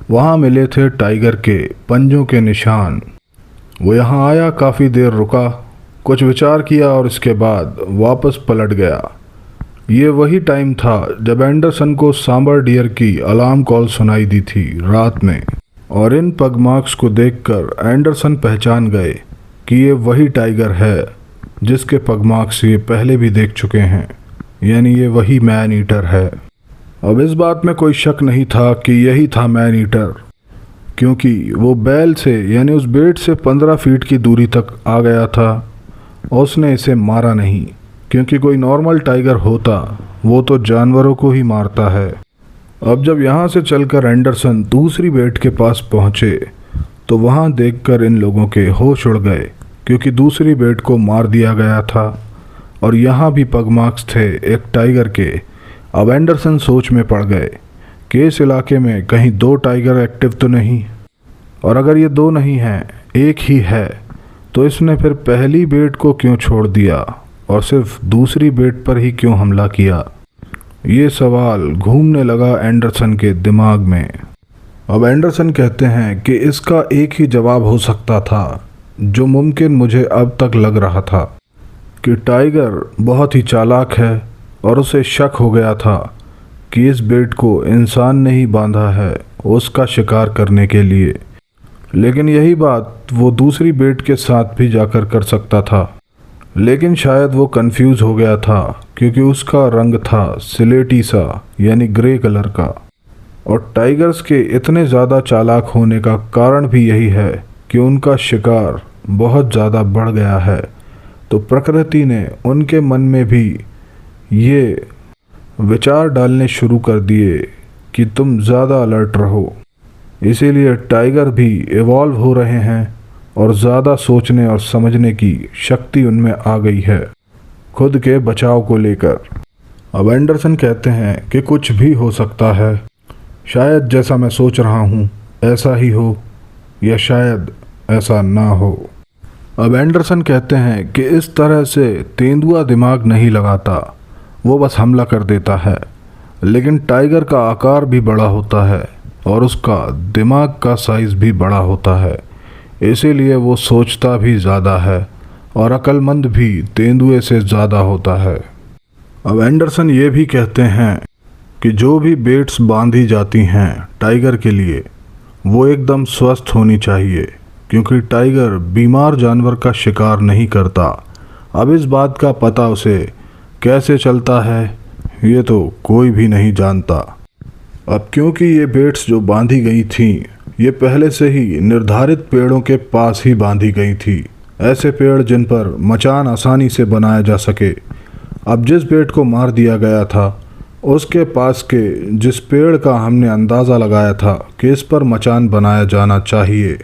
[SPEAKER 1] वहाँ मिले थे टाइगर के पंजों के निशान। वो यहाँ आया, काफ़ी देर रुका, कुछ विचार किया और इसके बाद वापस पलट गया। ये वही टाइम था जब एंडरसन को सांबर डियर की अलार्म कॉल सुनाई दी थी रात में। और इन पग मार्क्स को देखकर एंडरसन पहचान गए कि ये वही टाइगर है जिसके पग मार्क्स ये पहले भी देख चुके हैं, यानी ये वही मैन ईटर है। अब इस बात में कोई शक नहीं था कि यही था मैन ईटर, क्योंकि वो बैल से यानी उस बेट से 15 फीट की दूरी तक आ गया था और उसने इसे मारा नहीं, क्योंकि कोई नॉर्मल टाइगर होता वो तो जानवरों को ही मारता है। अब जब यहाँ से चलकर एंडरसन दूसरी बेट के पास पहुँचे तो वहाँ देखकर इन लोगों के होश उड़ गए, क्योंकि दूसरी बेट को मार दिया गया था और यहाँ भी पग मार्क्स थे एक टाइगर के। अब एंडरसन सोच में पड़ गए कि इस इलाके में कहीं 2 टाइगर एक्टिव तो नहीं, और अगर ये 2 नहीं हैं, एक ही है, तो इसने फिर पहली बेट को क्यों छोड़ दिया और सिर्फ दूसरी बेट पर ही क्यों हमला किया। ये सवाल घूमने लगा एंडरसन के दिमाग में। अब एंडरसन कहते हैं कि इसका एक ही जवाब हो सकता था जो मुमकिन मुझे अब तक लग रहा था, कि टाइगर बहुत ही चालाक है और उसे शक हो गया था कि इस बेट को इंसान ने ही बांधा है उसका शिकार करने के लिए। लेकिन यही बात वो दूसरी बेट के साथ भी जाकर कर सकता था, लेकिन शायद वो कंफ्यूज हो गया था क्योंकि उसका रंग था सिलेटी सा यानी ग्रे कलर का। और टाइगर्स के इतने ज़्यादा चालाक होने का कारण भी यही है कि उनका शिकार बहुत ज़्यादा बढ़ गया है, तो प्रकृति ने उनके मन में भी ये विचार डालने शुरू कर दिए कि तुम ज़्यादा अलर्ट रहो। इसीलिए टाइगर भी इवॉल्व हो रहे हैं और ज़्यादा सोचने और समझने की शक्ति उनमें आ गई है खुद के बचाव को लेकर। अब एंडरसन कहते हैं कि कुछ भी हो सकता है, शायद जैसा मैं सोच रहा हूँ ऐसा ही हो या शायद ऐसा ना हो। अब एंडरसन कहते हैं कि इस तरह से तेंदुआ दिमाग नहीं लगाता, वो बस हमला कर देता है, लेकिन टाइगर का आकार भी बड़ा होता है और उसका दिमाग का साइज़ भी बड़ा होता है, इसीलिए वो सोचता भी ज़्यादा है और अक्लमंद भी तेंदुए से ज़्यादा होता है। अब एंडरसन ये भी कहते हैं कि जो भी बेट्स बांधी जाती हैं टाइगर के लिए वो एकदम स्वस्थ होनी चाहिए, क्योंकि टाइगर बीमार जानवर का शिकार नहीं करता। अब इस बात का पता उसे कैसे चलता है ये तो कोई भी नहीं जानता। अब क्योंकि ये बेट्स जो बांधी गई थीं ये पहले से ही निर्धारित पेड़ों के पास ही बांधी गई थी, ऐसे पेड़ जिन पर मचान आसानी से बनाया जा सके। अब जिस बेट को मार दिया गया था उसके पास के जिस पेड़ का हमने अंदाज़ा लगाया था कि इस पर मचान बनाया जाना चाहिए,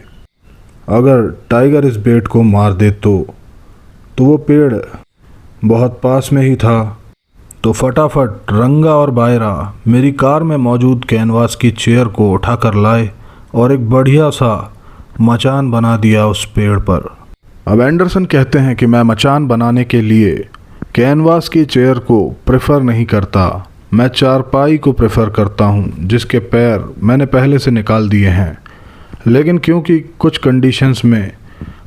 [SPEAKER 1] अगर टाइगर इस बेट को मार दे तो वो पेड़ बहुत पास में ही था। तो फटाफट रंगा और बायरा मेरी कार में मौजूद कैनवास की चेयर को उठाकर लाए और एक बढ़िया सा मचान बना दिया उस पेड़ पर। अब एंडरसन कहते हैं कि मैं मचान बनाने के लिए कैनवास की चेयर को प्रेफर नहीं करता, मैं चारपाई को प्रेफर करता हूँ जिसके पैर मैंने पहले से निकाल दिए हैं। लेकिन क्योंकि कुछ कंडीशंस में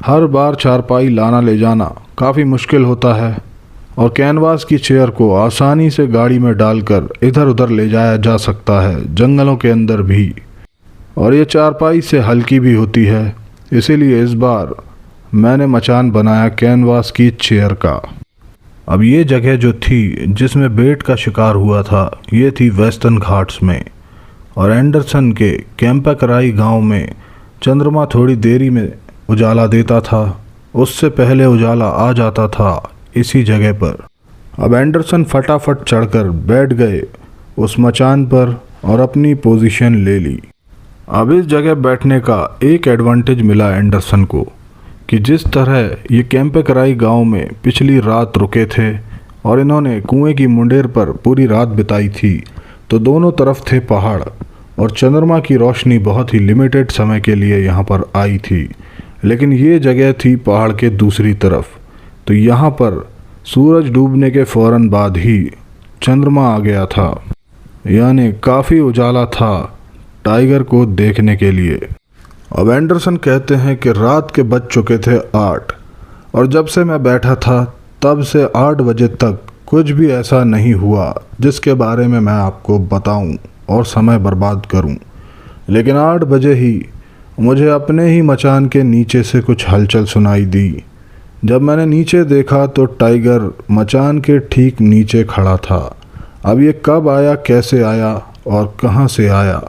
[SPEAKER 1] हर बार चारपाई लाना ले जाना काफ़ी मुश्किल होता है और कैनवास की चेयर को आसानी से गाड़ी में डालकर इधर उधर ले जाया जा सकता है, जंगलों के अंदर भी। और ये चारपाई से हल्की भी होती है, इसीलिए इस बार मैंने मचान बनाया कैनवास की चेयर का। अब ये जगह जो थी जिसमें बेट का शिकार हुआ था, ये थी वेस्टर्न घाट्स में। और एंडरसन के कैंपाकराई गांव में चंद्रमा थोड़ी देरी में उजाला देता था, उससे पहले उजाला आ जाता था इसी जगह पर। अब एंडरसन फटाफट चढ़कर बैठ गए उस मचान पर और अपनी पोजीशन ले ली। अब इस जगह बैठने का एक एडवांटेज मिला एंडरसन को कि जिस तरह ये कैंपाकराई गांव में पिछली रात रुके थे और इन्होंने कुएं की मुंडेर पर पूरी रात बिताई थी, तो दोनों तरफ थे पहाड़ और चंद्रमा की रोशनी बहुत ही लिमिटेड समय के लिए यहाँ पर आई थी। लेकिन ये जगह थी पहाड़ के दूसरी तरफ, तो यहाँ पर सूरज डूबने के फ़ौरन बाद ही चंद्रमा आ गया था, यानी काफ़ी उजाला था टाइगर को देखने के लिए। अब एंडरसन कहते हैं कि रात के बज चुके थे 8 और जब से मैं बैठा था तब से 8 बजे तक कुछ भी ऐसा नहीं हुआ जिसके बारे में मैं आपको बताऊं और समय बर्बाद करूं। लेकिन 8 बजे ही मुझे अपने ही मचान के नीचे से कुछ हलचल सुनाई दी। जब मैंने नीचे देखा तो टाइगर मचान के ठीक नीचे खड़ा था। अब ये कब आया, कैसे आया और कहाँ से आया,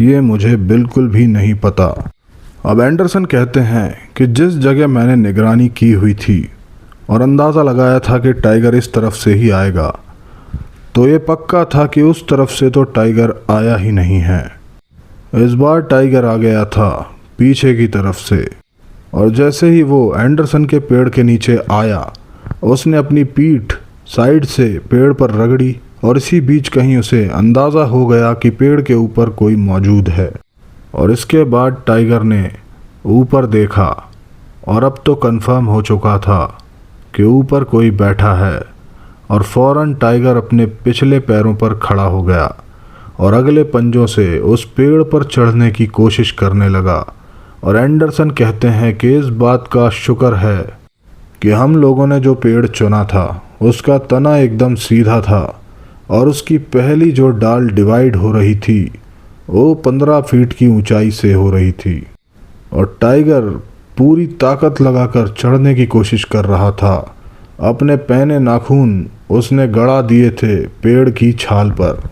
[SPEAKER 1] ये मुझे बिल्कुल भी नहीं पता। अब एंडरसन कहते हैं कि जिस जगह मैंने निगरानी की हुई थी और अंदाज़ा लगाया था कि टाइगर इस तरफ से ही आएगा, तो ये पक्का था कि उस तरफ से तो टाइगर आया ही नहीं है। इस बार टाइगर आ गया था पीछे की तरफ से और जैसे ही वो एंडरसन के पेड़ के नीचे आया, उसने अपनी पीठ साइड से पेड़ पर रगड़ी और इसी बीच कहीं उसे अंदाज़ा हो गया कि पेड़ के ऊपर कोई मौजूद है। और इसके बाद टाइगर ने ऊपर देखा और अब तो कंफर्म हो चुका था कि ऊपर कोई बैठा है और फ़ौरन टाइगर अपने पिछले पैरों पर खड़ा हो गया और अगले पंजों से उस पेड़ पर चढ़ने की कोशिश करने लगा। और एंडरसन कहते हैं कि इस बात का शुक्र है कि हम लोगों ने जो पेड़ चुना था उसका तना एकदम सीधा था और उसकी पहली जो डाल डिवाइड हो रही थी वो 15 फीट की ऊंचाई से हो रही थी और टाइगर पूरी ताकत लगाकर चढ़ने की कोशिश कर रहा था। अपने पैने नाखून उसने गड़ा दिए थे पेड़ की छाल पर।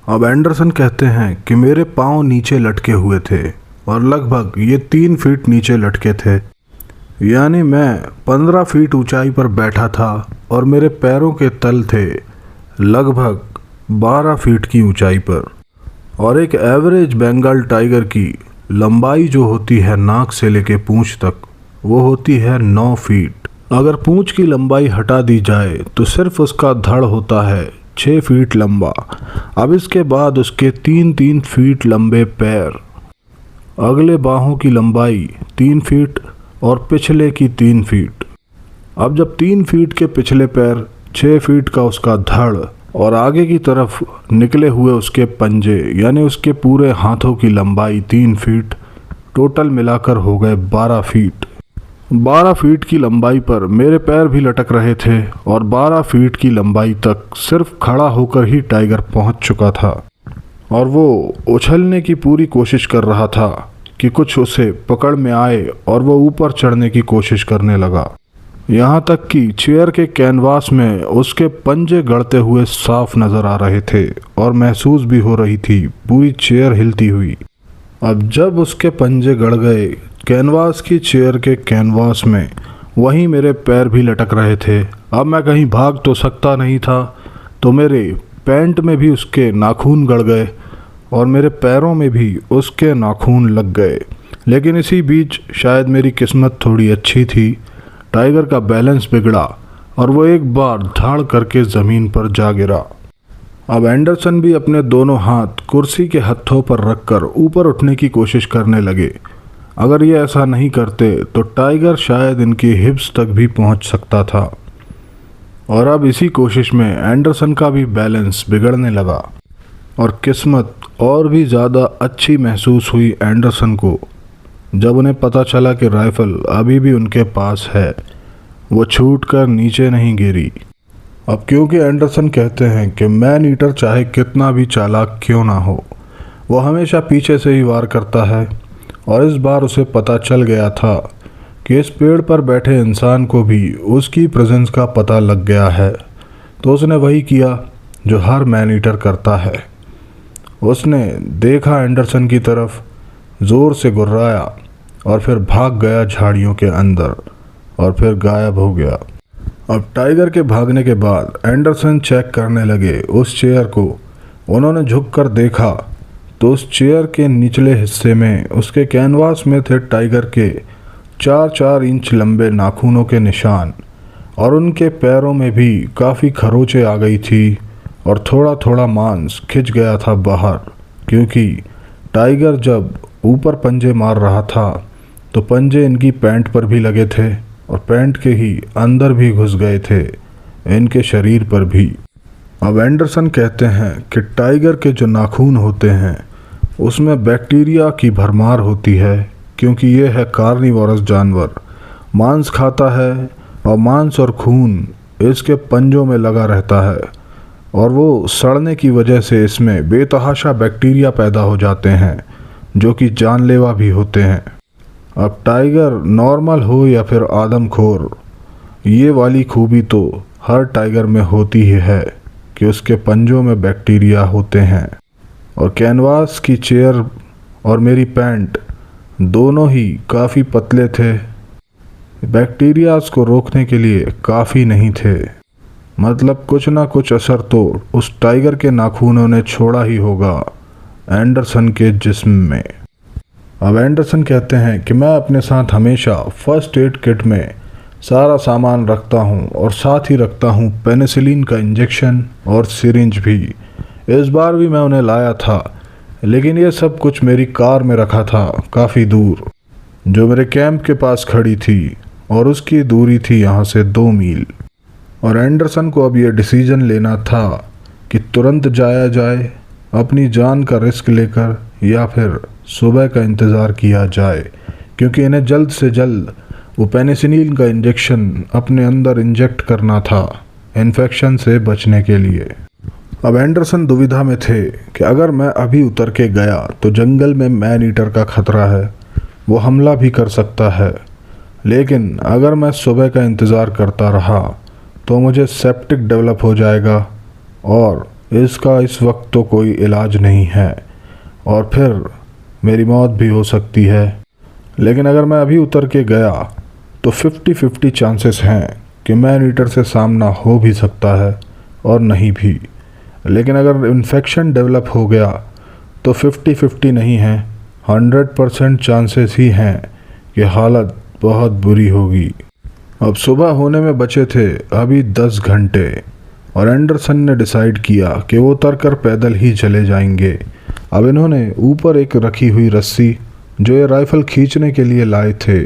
[SPEAKER 1] अब एंडरसन कहते हैं कि मेरे पाँव नीचे लटके हुए थे और लगभग ये 3 फीट नीचे लटके थे, यानी मैं 15 फीट ऊंचाई पर बैठा था और मेरे पैरों के तल थे लगभग 12 फीट की ऊंचाई पर। और एक एवरेज बंगाल टाइगर की लंबाई जो होती है नाक से लेके पूंछ तक, वो होती है 9 फीट। अगर पूंछ की लंबाई हटा दी जाए तो सिर्फ उसका धड़ होता है 6 फीट लंबा। अब इसके बाद उसके 3-3 फीट लंबे पैर, अगले बाहों की लंबाई 3 फीट और पिछले की 3 फीट। अब जब 3 फीट के पिछले पैर, 6 फीट का उसका धड़ और आगे की तरफ निकले हुए उसके पंजे, यानी उसके पूरे हाथों की लंबाई 3 फीट, टोटल मिलाकर हो गए 12 फीट। 12 फीट की लंबाई पर मेरे पैर भी लटक रहे थे और 12 फीट की लंबाई तक सिर्फ खड़ा होकर ही टाइगर पहुंच चुका था और वो उछलने की पूरी कोशिश कर रहा था कि कुछ उसे पकड़ में आए और वो ऊपर चढ़ने की कोशिश करने लगा। यहाँ तक कि चेयर के कैनवास में उसके पंजे गड़ते हुए साफ नज़र आ रहे थे और महसूस भी हो रही थी पूरी चेयर हिलती हुई। अब जब उसके पंजे गड़ गए कैनवास की चेयर के कैनवास में, वहीं मेरे पैर भी लटक रहे थे। अब मैं कहीं भाग तो सकता नहीं था, तो मेरे पैंट में भी उसके नाखून गड़ गए और मेरे पैरों में भी उसके नाखून लग गए। लेकिन इसी बीच शायद मेरी किस्मत थोड़ी अच्छी थी, टाइगर का बैलेंस बिगड़ा और वो एक बार धाड़ करके ज़मीन पर जा गिरा। अब एंडरसन भी अपने दोनों हाथ कुर्सी के हत्थों पर रखकर ऊपर उठने की कोशिश करने लगे। अगर ये ऐसा नहीं करते तो टाइगर शायद इनकी हिप्स तक भी पहुंच सकता था। और अब इसी कोशिश में एंडरसन का भी बैलेंस बिगड़ने लगा और किस्मत और भी ज़्यादा अच्छी महसूस हुई एंडरसन को जब उन्हें पता चला कि राइफ़ल अभी भी उनके पास है। वो छूटकर नीचे नहीं गिरी। अब क्योंकि एंडरसन कहते हैं कि मैन ईटर चाहे कितना भी चालाक क्यों ना हो, वो हमेशा पीछे से ही वार करता है और इस बार उसे पता चल गया था कि इस पेड़ पर बैठे इंसान को भी उसकी प्रेजेंस का पता लग गया है। तो उसने वही किया जो हर मैन ईटर करता है। उसने देखा एंडरसन की तरफ, ज़ोर से गुर्राया और फिर भाग गया झाड़ियों के अंदर और फिर गायब हो गया। अब टाइगर के भागने के बाद एंडरसन चेक करने लगे उस चेयर को। उन्होंने झुककर देखा तो उस चेयर के निचले हिस्से में उसके कैनवास में थे टाइगर के 4-4 इंच लंबे नाखूनों के निशान और उनके पैरों में भी काफ़ी खरोंचें आ गई थी और थोड़ा थोड़ा मांस खिंच गया था बाहर, क्योंकि टाइगर जब ऊपर पंजे मार रहा था तो पंजे इनकी पैंट पर भी लगे थे और पैंट के ही अंदर भी घुस गए थे, इनके शरीर पर भी। अब एंडरसन कहते हैं कि टाइगर के जो नाखून होते हैं उसमें बैक्टीरिया की भरमार होती है, क्योंकि ये है कार्निवोरस जानवर, मांस खाता है और मांस और खून इसके पंजों में लगा रहता है और वो सड़ने की वजह से इसमें बेतहाशा बैक्टीरिया पैदा हो जाते हैं जो कि जानलेवा भी होते हैं। अब टाइगर नॉर्मल हो या फिर आदमखोर, ये वाली खूबी तो हर टाइगर में होती ही है कि उसके पंजों में बैक्टीरिया होते हैं। और कैनवास की चेयर और मेरी पैंट दोनों ही काफ़ी पतले थे, बैक्टीरियाज को रोकने के लिए काफ़ी नहीं थे। मतलब कुछ ना कुछ असर तो उस टाइगर के नाखूनों ने छोड़ा ही होगा एंडरसन के जिस्म में। अब एंडरसन कहते हैं कि मैं अपने साथ हमेशा फर्स्ट एड किट में सारा सामान रखता हूँ और साथ ही रखता हूँ पेनिसिलिन का इंजेक्शन और सिरिंज भी। इस बार भी मैं उन्हें लाया था, लेकिन ये सब कुछ मेरी कार में रखा था काफ़ी दूर, जो मेरे कैंप के पास खड़ी थी और उसकी दूरी थी यहाँ से 2 मील। और एंडरसन को अब ये डिसीजन लेना था कि तुरंत जाया जाए अपनी जान का रिस्क लेकर या फिर सुबह का इंतज़ार किया जाए, क्योंकि इन्हें जल्द से जल्द वो पेनिसिलिन का इंजेक्शन अपने अंदर इंजेक्ट करना था इन्फेक्शन से बचने के लिए। अब एंडरसन दुविधा में थे कि अगर मैं अभी उतर के गया तो जंगल में मैन ईटर का खतरा है, वो हमला भी कर सकता है, लेकिन अगर मैं सुबह का इंतज़ार करता रहा तो मुझे सेप्टिक डेवलप हो जाएगा और इसका इस वक्त तो कोई इलाज नहीं है और फिर मेरी मौत भी हो सकती है। लेकिन अगर मैं अभी उतर के गया तो 50-50 चांसेस हैं कि मैन ईटर से सामना हो भी सकता है और नहीं भी। लेकिन अगर इन्फेक्शन डेवलप हो गया तो 50-50 नहीं है, 100% चांसेस ही हैं कि हालत बहुत बुरी होगी। अब सुबह होने में बचे थे अभी 10 घंटे और एंडरसन ने डिसाइड किया कि वो उतर कर पैदल ही चले जाएंगे। अब इन्होंने ऊपर एक रखी हुई रस्सी जो ये राइफ़ल खींचने के लिए लाए थे,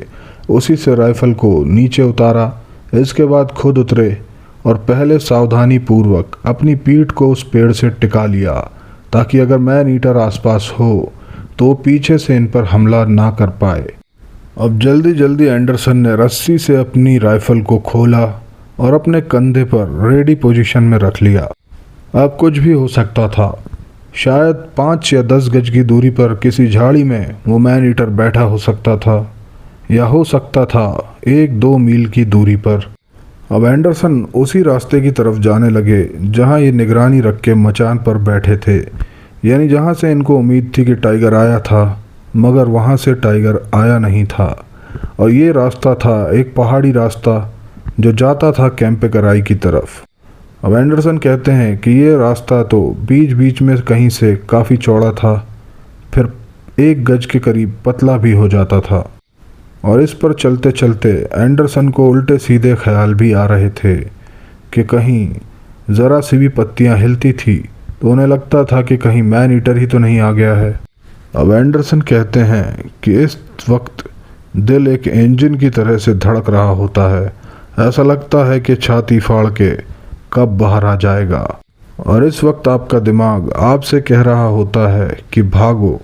[SPEAKER 1] उसी से राइफ़ल को नीचे उतारा। इसके बाद खुद उतरे और पहले सावधानी पूर्वक अपनी पीठ को उस पेड़ से टिका लिया ताकि अगर मैन ईटर आसपास हो तो वो पीछे से इन पर हमला ना कर पाए। अब जल्दी जल्दी एंडरसन ने रस्सी से अपनी राइफ़ल को खोला और अपने कंधे पर रेडी पोजीशन में रख लिया। अब कुछ भी हो सकता था, शायद 5 या 10 गज की दूरी पर किसी झाड़ी में वो मैन ईटर बैठा हो सकता था, या हो सकता था 1-2 मील की दूरी पर। अब एंडरसन उसी रास्ते की तरफ जाने लगे जहां ये निगरानी रख के मचान पर बैठे थे, यानी जहां से इनको उम्मीद थी कि टाइगर आया था, मगर वहां से टाइगर आया नहीं था। और ये रास्ता था एक पहाड़ी रास्ता जो जाता था कैंपेकराई की तरफ। अब एंडरसन कहते हैं कि ये रास्ता तो बीच बीच में कहीं से काफ़ी चौड़ा था, फिर 1 गज के करीब पतला भी हो जाता था और इस पर चलते चलते एंडरसन को उल्टे सीधे ख्याल भी आ रहे थे कि कहीं ज़रा सी भी पत्तियां हिलती थी तो उन्हें लगता था कि कहीं मैन ईटर ही तो नहीं आ गया है। अब एंडरसन कहते हैं कि इस वक्त दिल एक इंजन की तरह से धड़क रहा होता है। ऐसा लगता है कि छाती फाड़ के कब बाहर आ जाएगा। और इस वक्त आपका दिमाग आपसे कह रहा होता है कि भागो,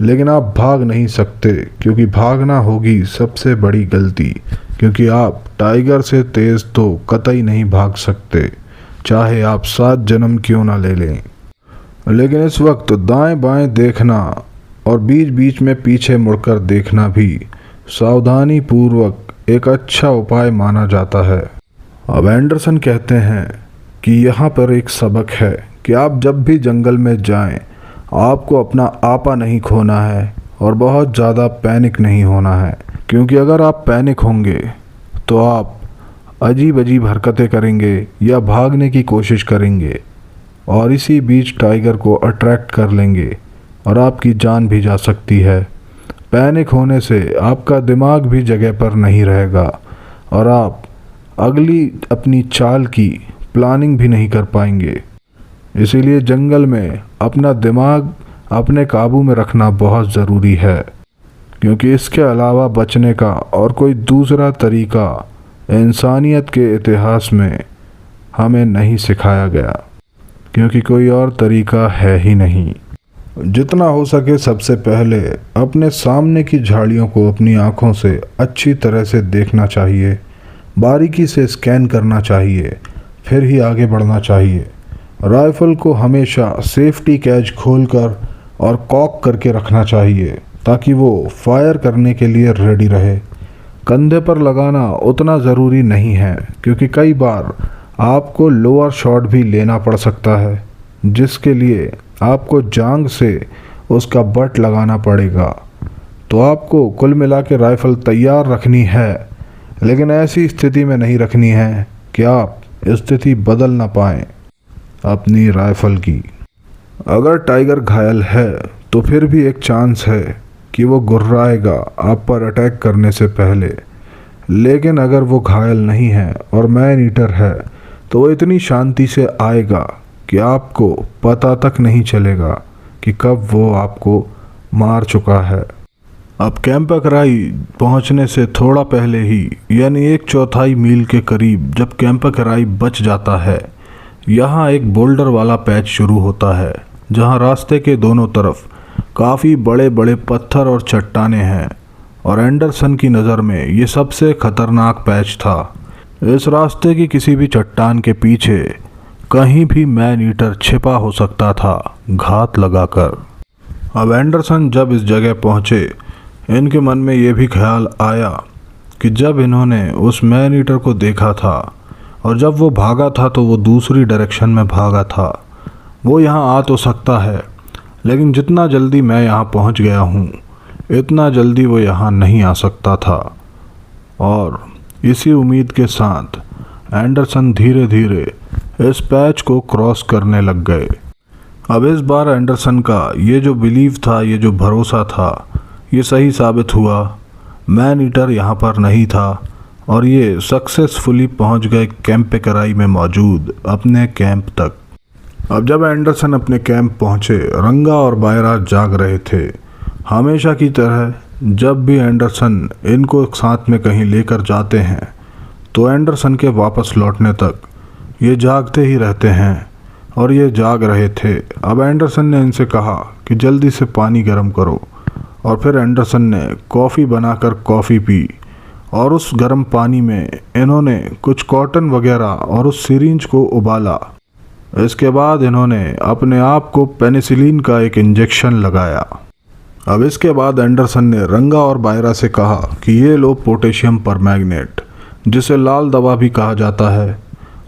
[SPEAKER 1] लेकिन आप भाग नहीं सकते क्योंकि भागना होगी सबसे बड़ी गलती, क्योंकि आप टाइगर से तेज़ तो कतई नहीं भाग सकते, चाहे आप 7 जन्म क्यों ना ले लें। लेकिन इस वक्त दाएं बाएं देखना और बीच बीच में पीछे मुड़कर देखना भी सावधानी पूर्वक एक अच्छा उपाय माना जाता है। अब एंडरसन कहते हैं कि यहाँ पर एक सबक है कि आप जब भी जंगल में जाएं, आपको अपना आपा नहीं खोना है और बहुत ज़्यादा पैनिक नहीं होना है, क्योंकि अगर आप पैनिक होंगे तो आप अजीब अजीब हरकतें करेंगे या भागने की कोशिश करेंगे और इसी बीच टाइगर को अट्रैक्ट कर लेंगे और आपकी जान भी जा सकती है। पैनिक होने से आपका दिमाग भी जगह पर नहीं रहेगा और आप अगली अपनी चाल की प्लानिंग भी नहीं कर पाएंगे। इसीलिए जंगल में अपना दिमाग अपने काबू में रखना बहुत ज़रूरी है, क्योंकि इसके अलावा बचने का और कोई दूसरा तरीका इंसानियत के इतिहास में हमें नहीं सिखाया गया, क्योंकि कोई और तरीका है ही नहीं। जितना हो सके सबसे पहले अपने सामने की झाड़ियों को अपनी आँखों से अच्छी तरह से देखना चाहिए, बारीकी से स्कैन करना चाहिए, फिर ही आगे बढ़ना चाहिए। राइफ़ल को हमेशा सेफ्टी कैच खोलकर और कॉक करके रखना चाहिए ताकि वो फायर करने के लिए रेडी रहे। कंधे पर लगाना उतना ज़रूरी नहीं है, क्योंकि कई बार आपको लोअर शॉट भी लेना पड़ सकता है, जिसके लिए आपको जांग से उसका बट लगाना पड़ेगा। तो आपको कुल मिला के राइफ़ल तैयार रखनी है, लेकिन ऐसी स्थिति में नहीं रखनी है कि आप स्थिति बदल ना पाएँ अपनी राइफ़ल की। अगर टाइगर घायल है तो फिर भी एक चांस है कि वो गुर्राएगा आप पर अटैक करने से पहले, लेकिन अगर वो घायल नहीं है और मैन ईटर है तो वो इतनी शांति से आएगा कि आपको पता तक नहीं चलेगा कि कब वो आपको मार चुका है। अब कैंपकराई पहुंचने से थोड़ा पहले ही, यानी 1/4 मील के करीब जब कैंपकराई बच जाता है, यहाँ एक बोल्डर वाला पैच शुरू होता है, जहाँ रास्ते के दोनों तरफ काफ़ी बड़े बड़े पत्थर और चट्टानें हैं, और एंडरसन की नज़र में ये सबसे ख़तरनाक पैच था। इस रास्ते की किसी भी चट्टान के पीछे कहीं भी मैन ईटर छिपा हो सकता था, घात लगाकर। अब एंडरसन जब इस जगह पहुँचे, इनके मन में ये भी ख्याल आया कि जब इन्होंने उस मैन ईटर को देखा था और जब वो भागा था तो वो दूसरी डायरेक्शन में भागा था। वो यहाँ आ तो सकता है, लेकिन जितना जल्दी मैं यहाँ पहुँच गया हूँ, इतना जल्दी वो यहाँ नहीं आ सकता था। और इसी उम्मीद के साथ एंडरसन धीरे धीरे इस पैच को क्रॉस करने लग गए। अब इस बार एंडरसन का ये जो बिलीव था, ये जो भरोसा था, ये सही साबित हुआ। मैन ईटर यहाँ पर नहीं था और ये सक्सेसफुली पहुँच गए कैंपकराई में मौजूद अपने कैंप तक। अब जब एंडरसन अपने कैंप पहुँचे, रंगा और बायरा जाग रहे थे। हमेशा की तरह जब भी एंडरसन इनको साथ में कहीं लेकर जाते हैं तो एंडरसन के वापस लौटने तक ये जागते ही रहते हैं, और ये जाग रहे थे। अब एंडरसन ने इनसे कहा कि जल्दी से पानी गर्म करो, और फिर एंडरसन ने कॉफ़ी बनाकर कॉफ़ी पी, और उस गर्म पानी में इन्होंने कुछ कॉटन वगैरह और उस सिरिंज को उबाला। इसके बाद इन्होंने अपने आप को पेनिसिलिन का एक इंजेक्शन लगाया। अब इसके बाद एंडरसन ने रंगा और बायरा से कहा कि ये लो पोटेशियम परमैंगनेट, जिसे लाल दवा भी कहा जाता है,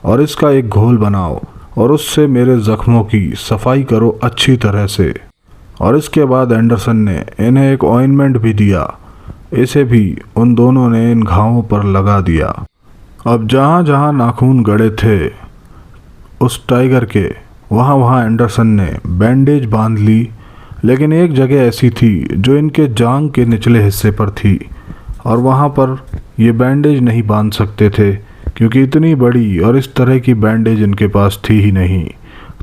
[SPEAKER 1] और इसका एक घोल बनाओ और उससे मेरे ज़ख्मों की सफाई करो अच्छी तरह से। और इसके बाद एंडरसन ने इन्हें एक ऑइंटमेंट भी दिया, इसे भी उन दोनों ने इन घावों पर लगा दिया। अब जहाँ जहाँ नाखून गड़े थे उस टाइगर के, वहाँ वहाँ एंडरसन ने बैंडेज बांध ली, लेकिन एक जगह ऐसी थी जो इनके जांग के निचले हिस्से पर थी, और वहाँ पर ये बैंडेज नहीं बांध सकते थे क्योंकि इतनी बड़ी और इस तरह की बैंडेज इनके पास थी ही नहीं।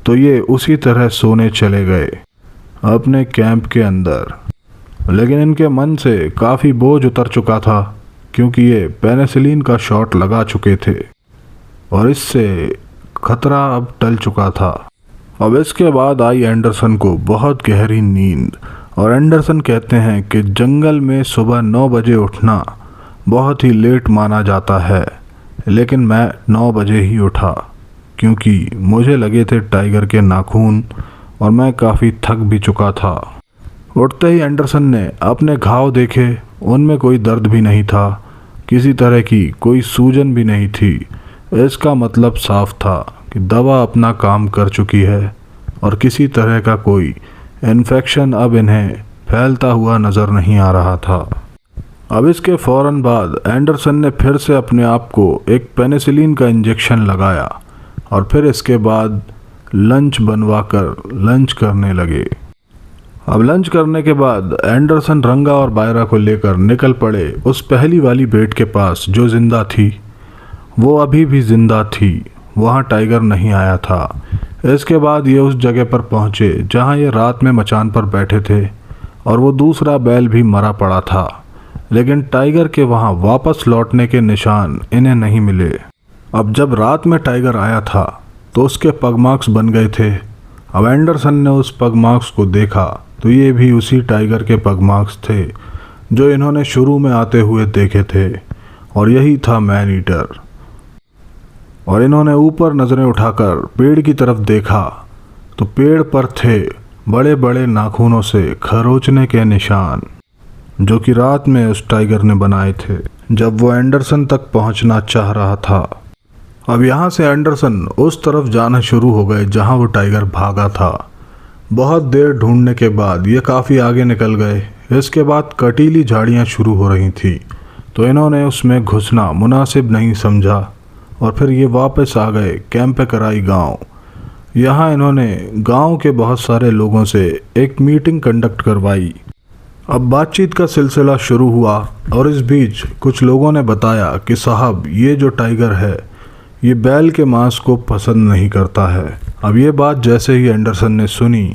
[SPEAKER 1] तो ये उसी तरह सोने चले गए अपने कैंप के अंदर। लेकिन इनके मन से काफ़ी बोझ उतर चुका था, क्योंकि ये पेनिसिलिन का शॉट लगा चुके थे और इससे खतरा अब टल चुका था। अब इसके बाद आई एंडरसन को बहुत गहरी नींद, और एंडरसन कहते हैं कि जंगल में सुबह 9 बजे उठना बहुत ही लेट माना जाता है, लेकिन मैं 9 बजे ही उठा क्योंकि मुझे लगे थे टाइगर के नाखून और मैं काफ़ी थक भी चुका था। उठते ही एंडरसन ने अपने घाव देखे, उनमें कोई दर्द भी नहीं था, किसी तरह की कोई सूजन भी नहीं थी। इसका मतलब साफ था कि दवा अपना काम कर चुकी है और किसी तरह का कोई इन्फेक्शन अब इन्हें फैलता हुआ नज़र नहीं आ रहा था। अब इसके फ़ौरन बाद एंडरसन ने फिर से अपने आप को एक पेनिसिलिन का इंजेक्शन लगाया और फिर इसके बाद लंच बनवाकर लंच करने लगे। अब लंच करने के बाद एंडरसन रंगा और बायरा को लेकर निकल पड़े उस पहली वाली बेट के पास जो जिंदा थी। वो अभी भी जिंदा थी, वहाँ टाइगर नहीं आया था। इसके बाद ये उस जगह पर पहुँचे जहाँ ये रात में मचान पर बैठे थे और वो दूसरा बैल भी मरा पड़ा था, लेकिन टाइगर के वहाँ वापस लौटने के निशान इन्हें नहीं मिले। अब जब रात में टाइगर आया था तो उसके पग मार्क्स बन गए थे। अब एंडरसन ने उस पग मार्क्स को देखा तो ये भी उसी टाइगर के पग मार्क्स थे जो इन्होंने शुरू में आते हुए देखे थे, और यही था मैन ईटर। और इन्होंने ऊपर नज़रें उठाकर पेड़ की तरफ देखा तो पेड़ पर थे बड़े बड़े नाखूनों से खरोचने के निशान जो कि रात में उस टाइगर ने बनाए थे जब वो एंडरसन तक पहुंचना चाह रहा था। अब यहाँ से एंडरसन उस तरफ जाना शुरू हो गए जहाँ वो टाइगर भागा था। बहुत देर ढूंढने के बाद ये काफ़ी आगे निकल गए। इसके बाद कटीली झाड़ियाँ शुरू हो रही थी तो इन्होंने उसमें घुसना मुनासिब नहीं समझा और फिर ये वापस आ गए कैंप कराई गांव। यहाँ इन्होंने गांव के बहुत सारे लोगों से एक मीटिंग कंडक्ट करवाई। अब बातचीत का सिलसिला शुरू हुआ और इस बीच कुछ लोगों ने बताया कि साहब ये जो टाइगर है ये बैल के मांस को पसंद नहीं करता है। अब ये बात जैसे ही एंडरसन ने सुनी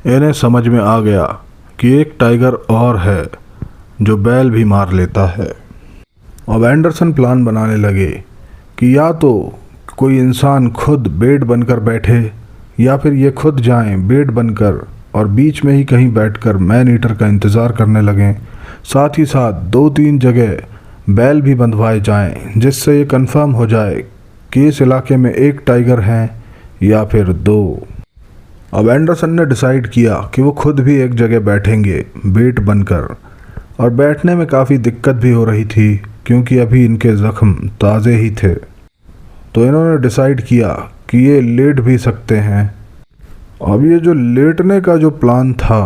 [SPEAKER 1] इन्हें समझ में आ गया कि एक टाइगर और है जो बैल भी मार लेता है। अब एंडरसन प्लान बनाने लगे कि या तो कोई इंसान खुद बेट बनकर बैठे या फिर ये खुद जाएं बेट बनकर और बीच में ही कहीं बैठकर मैन ईटर का इंतज़ार करने लगें। साथ ही साथ 2-3 जगह बैल भी बंधवाए जाएं जिससे ये कंफर्म हो जाए कि इस इलाके में एक टाइगर है या फिर 2। अब एंडरसन ने डिसाइड किया कि वो खुद भी एक जगह बैठेंगे बेट बनकर, और बैठने में काफ़ी दिक्कत भी हो रही थी क्योंकि अभी इनके ज़ख्म ताज़े ही थे। तो इन्होंने डिसाइड किया कि ये लेट भी सकते हैं। अब ये जो लेटने का जो प्लान था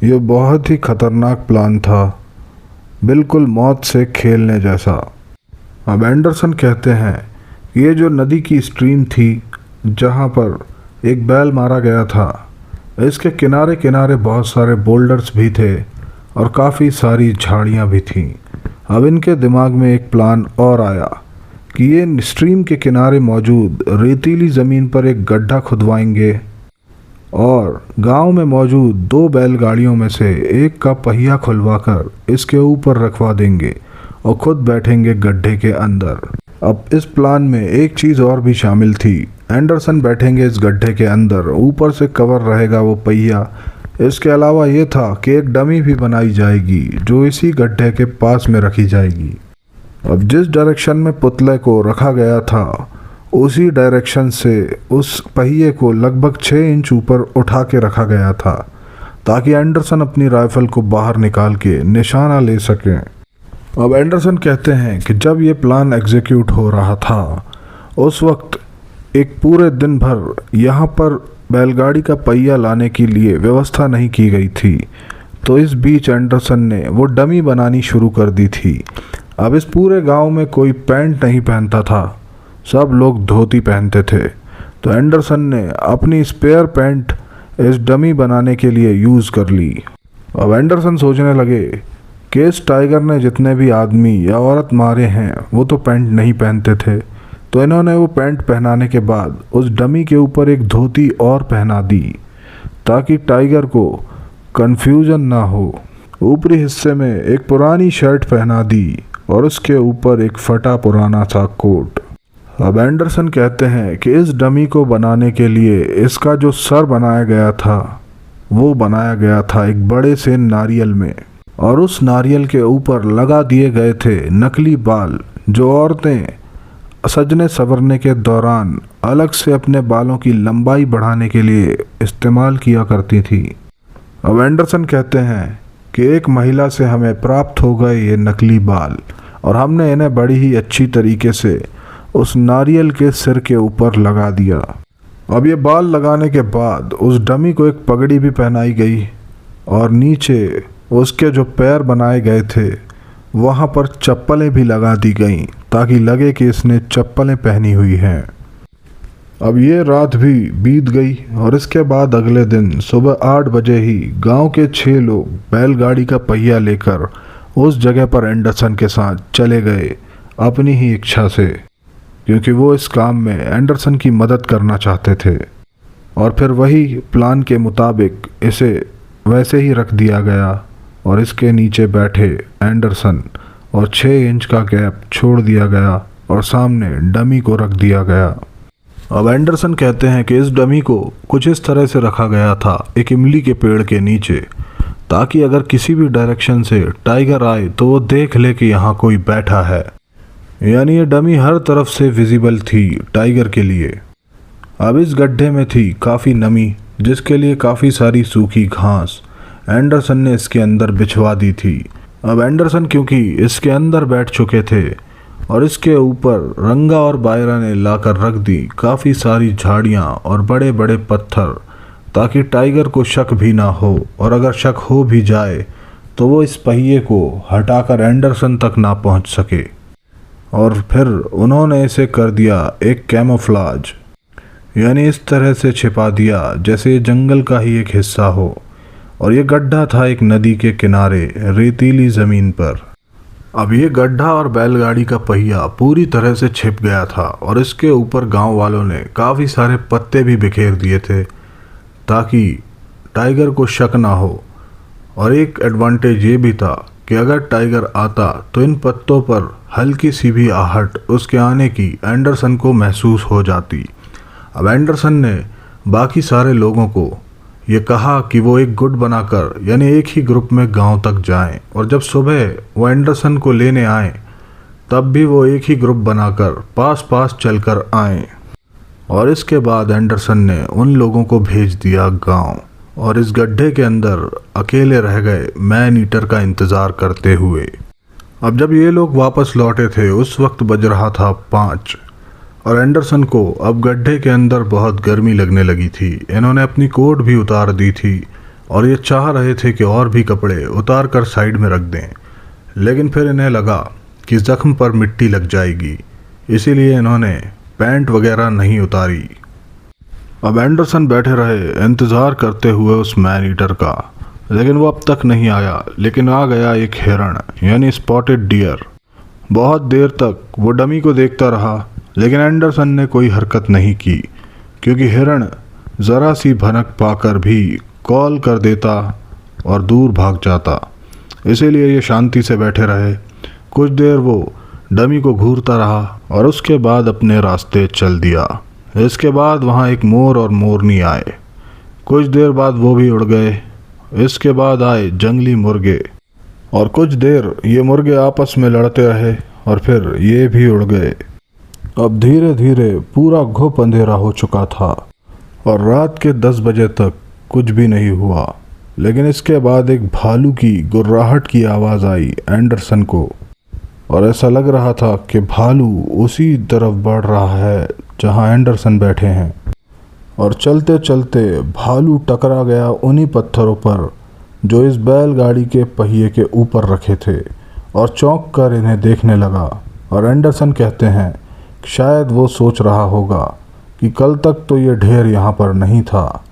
[SPEAKER 1] ये बहुत ही ख़तरनाक प्लान था, बिल्कुल मौत से खेलने जैसा। अब एंडरसन कहते हैं ये जो नदी की स्ट्रीम थी जहाँ पर एक बैल मारा गया था, इसके किनारे किनारे बहुत सारे बोल्डर्स भी थे और काफ़ी सारी झाड़ियाँ भी थीं। अब इनके दिमाग में एक प्लान और आया कि ये स्ट्रीम के किनारे मौजूद रेतीली ज़मीन पर एक गड्ढा खुदवाएंगे और गांव में मौजूद 2 बैलगाड़ियों में से एक का पहिया खुलवाकर इसके ऊपर रखवा देंगे और खुद बैठेंगे गड्ढे के अंदर। अब इस प्लान में एक चीज़ और भी शामिल थी। एंडरसन बैठेंगे इस गड्ढे के अंदर, ऊपर से कवर रहेगा वो पहिया। इसके अलावा ये था कि एक डमी भी बनाई जाएगी जो इसी गड्ढे के पास में रखी जाएगी। अब जिस डायरेक्शन में पुतले को रखा गया था उसी डायरेक्शन से उस पहिए को लगभग 6 इंच ऊपर उठा के रखा गया था ताकि एंडरसन अपनी राइफल को बाहर निकाल के निशाना ले सकें। अब एंडरसन कहते हैं कि जब ये प्लान एग्जीक्यूट हो रहा था उस वक्त एक पूरे दिन भर यहाँ पर बैलगाड़ी का पहिया लाने के लिए व्यवस्था नहीं की गई थी, तो इस बीच एंडरसन ने वो डमी बनानी शुरू कर दी थी। अब इस पूरे गांव में कोई पैंट नहीं पहनता था, सब लोग धोती पहनते थे। तो एंडरसन ने अपनी स्पेयर पैंट इस डमी बनाने के लिए यूज़ कर ली। अब एंडरसन सोचने लगे कि इस टाइगर ने जितने भी आदमी या औरत मारे हैं वो तो पैंट नहीं पहनते थे, तो इन्होंने वो पैंट पहनाने के बाद उस डमी के ऊपर एक धोती और पहना दी ताकि टाइगर को कन्फ्यूज़न ना हो। ऊपरी हिस्से में एक पुरानी शर्ट पहना दी और उसके ऊपर एक फटा पुराना सा कोट। अब एंडरसन कहते हैं कि इस डमी को बनाने के लिए इसका जो सर बनाया गया था वो बनाया गया था एक बड़े से नारियल में, और उस नारियल के ऊपर लगा दिए गए थे नकली बाल जो औरतें सजने संवरने के दौरान अलग से अपने बालों की लंबाई बढ़ाने के लिए इस्तेमाल किया करती थी। अब एंडरसन कहते हैं कि एक महिला से हमें प्राप्त हो गए ये नकली बाल और हमने इन्हें बड़ी ही अच्छी तरीके से उस नारियल के सिर के ऊपर लगा दिया। अब ये बाल लगाने के बाद उस डमी को एक पगड़ी भी पहनाई गई और नीचे उसके जो पैर बनाए गए थे वहाँ पर चप्पलें भी लगा दी गईं ताकि लगे कि इसने चप्पलें पहनी हुई हैं। अब ये रात भी बीत गई और इसके बाद अगले दिन सुबह 8 बजे ही गांव के 6 लोग बैलगाड़ी का पहिया लेकर उस जगह पर एंडरसन के साथ चले गए अपनी ही इच्छा से, क्योंकि वो इस काम में एंडरसन की मदद करना चाहते थे। और फिर वही प्लान के मुताबिक इसे वैसे ही रख दिया गया और इसके नीचे बैठे एंडरसन और 6 इंच का गैप छोड़ दिया गया और सामने डमी को रख दिया गया। अब एंडरसन कहते हैं कि इस डमी को कुछ इस तरह से रखा गया था एक इमली के पेड़ के नीचे, ताकि अगर किसी भी डायरेक्शन से टाइगर आए तो वो देख ले कि यहाँ कोई बैठा है। यानी ये डमी हर तरफ से विजिबल थी टाइगर के लिए। अब इस गड्ढे में थी काफ़ी नमी, जिसके लिए काफ़ी सारी सूखी घास एंडरसन ने इसके अंदर बिछवा दी थी। अब एंडरसन क्योंकि इसके अंदर बैठ चुके थे और इसके ऊपर रंगा और बायरा ने लाकर रख दी काफ़ी सारी झाड़ियाँ और बड़े बड़े पत्थर, ताकि टाइगर को शक भी ना हो, और अगर शक हो भी जाए तो वो इस पहिए को हटाकर एंडरसन तक ना पहुंच सके। और फिर उन्होंने इसे कर दिया एक कैमोफ्लाज, यानी इस तरह से छिपा दिया जैसे ये जंगल का ही एक हिस्सा हो। और ये गड्ढा था एक नदी के किनारे रेतीली ज़मीन पर। अब ये गड्ढा और बैलगाड़ी का पहिया पूरी तरह से छिप गया था और इसके ऊपर गांव वालों ने काफ़ी सारे पत्ते भी बिखेर दिए थे ताकि टाइगर को शक ना हो। और एक एडवांटेज ये भी था कि अगर टाइगर आता तो इन पत्तों पर हल्की सी भी आहट उसके आने की एंडरसन को महसूस हो जाती। अब एंडरसन ने बाकी सारे लोगों को ये कहा कि वो एक गुट बनाकर यानी एक ही ग्रुप में गांव तक जाएं, और जब सुबह वो एंडरसन को लेने आए तब भी वो एक ही ग्रुप बनाकर पास पास चलकर आए। और इसके बाद एंडरसन ने उन लोगों को भेज दिया गांव और इस गड्ढे के अंदर अकेले रह गए मैन ईटर का इंतज़ार करते हुए। अब जब ये लोग वापस लौटे थे उस वक्त बज रहा था 5 और एंडरसन को अब गड्ढे के अंदर बहुत गर्मी लगने लगी थी। इन्होंने अपनी कोट भी उतार दी थी और ये चाह रहे थे कि और भी कपड़े उतार कर साइड में रख दें, लेकिन फिर इन्हें लगा कि ज़ख्म पर मिट्टी लग जाएगी, इसीलिए इन्होंने पैंट वगैरह नहीं उतारी। अब एंडरसन बैठे रहे इंतज़ार करते हुए उस मैन ईटर का, लेकिन वो अब तक नहीं आया। लेकिन आ गया एक हिरण यानी स्पॉटेड डियर। बहुत देर तक वो डमी को देखता रहा, लेकिन एंडरसन ने कोई हरकत नहीं की, क्योंकि हिरण ज़रा सी भनक पाकर भी कॉल कर देता और दूर भाग जाता। इसीलिए ये शांति से बैठे रहे। कुछ देर वो डमी को घूरता रहा और उसके बाद अपने रास्ते चल दिया। इसके बाद वहाँ एक मोर और मोरनी आए। कुछ देर बाद वो भी उड़ गए। इसके बाद आए जंगली मुर्गे और कुछ देर ये मुर्गे आपस में लड़ते रहे और फिर ये भी उड़ गए। अब धीरे धीरे पूरा घुप अंधेरा हो चुका था और रात के 10 बजे तक कुछ भी नहीं हुआ। लेकिन इसके बाद एक भालू की गुर्राहट की आवाज़ आई एंडरसन को, और ऐसा लग रहा था कि भालू उसी तरफ बढ़ रहा है जहां एंडरसन बैठे हैं। और चलते चलते भालू टकरा गया उन्हीं पत्थरों पर जो इस बैलगाड़ी के पहिए के ऊपर रखे थे और चौंक कर इन्हें देखने लगा। और एंडरसन कहते हैं शायद वो सोच रहा होगा कि कल तक तो ये ढेर यहाँ पर नहीं था,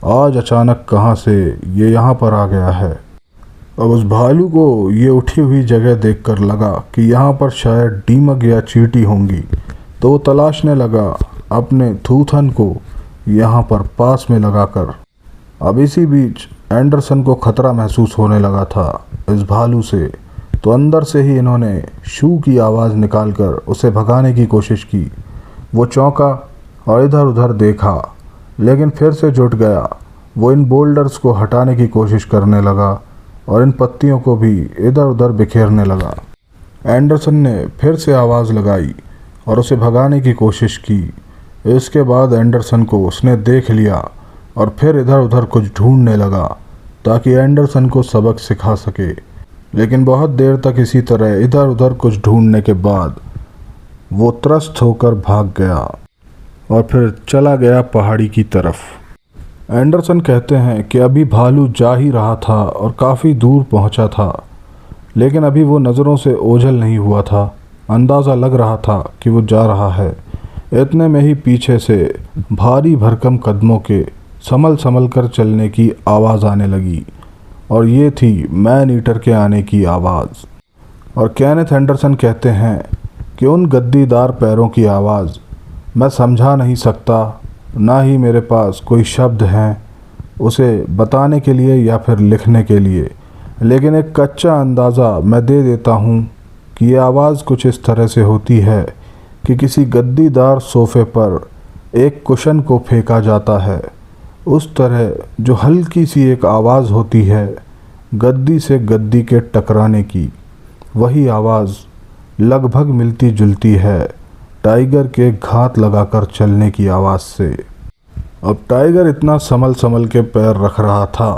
[SPEAKER 1] आज अचानक कहाँ से ये यहाँ पर आ गया है। अब उस भालू को ये उठी हुई जगह देखकर लगा कि यहाँ पर शायद दीमक या चींटी होंगी, तो वो तलाशने लगा अपने थूथन को यहाँ पर पास में लगाकर। अब इसी बीच एंडरसन को खतरा महसूस होने लगा था इस भालू से, तो अंदर से ही इन्होंने शू की आवाज़ निकालकर उसे भगाने की कोशिश की। वो चौंका और इधर उधर देखा, लेकिन फिर से जुट गया। वो इन बोल्डर्स को हटाने की कोशिश करने लगा और इन पत्तियों को भी इधर उधर बिखेरने लगा। एंडरसन ने फिर से आवाज़ लगाई और उसे भगाने की कोशिश की। इसके बाद एंडरसन को उसने देख लिया और फिर इधर उधर कुछ ढूंढने लगा ताकि एंडरसन को सबक सिखा सके। लेकिन बहुत देर तक इसी तरह इधर उधर कुछ ढूंढने के बाद वो त्रस्त होकर भाग गया और फिर चला गया पहाड़ी की तरफ। एंडरसन कहते हैं कि अभी भालू जा ही रहा था और काफ़ी दूर पहुंचा था, लेकिन अभी वो नज़रों से ओझल नहीं हुआ था। अंदाज़ा लग रहा था कि वो जा रहा है। इतने में ही पीछे से भारी भरकम कदमों के संभल संभल कर चलने की आवाज़ आने लगी और ये थी मैन ईटर के आने की आवाज़। और केनेथ एंडरसन कहते हैं कि उन गद्दीदार पैरों की आवाज़ मैं समझा नहीं सकता, ना ही मेरे पास कोई शब्द हैं उसे बताने के लिए या फिर लिखने के लिए, लेकिन एक कच्चा अंदाज़ा मैं दे देता हूँ कि ये आवाज़ कुछ इस तरह से होती है कि किसी गद्दीदार सोफ़े पर एक कुशन को फेंका जाता है। उस तरह जो हल्की सी एक आवाज़ होती है गद्दी से गद्दी के टकराने की, वही आवाज़ लगभग मिलती जुलती है टाइगर के घात लगाकर चलने की आवाज़ से। अब टाइगर इतना संभल संभल के पैर रख रहा था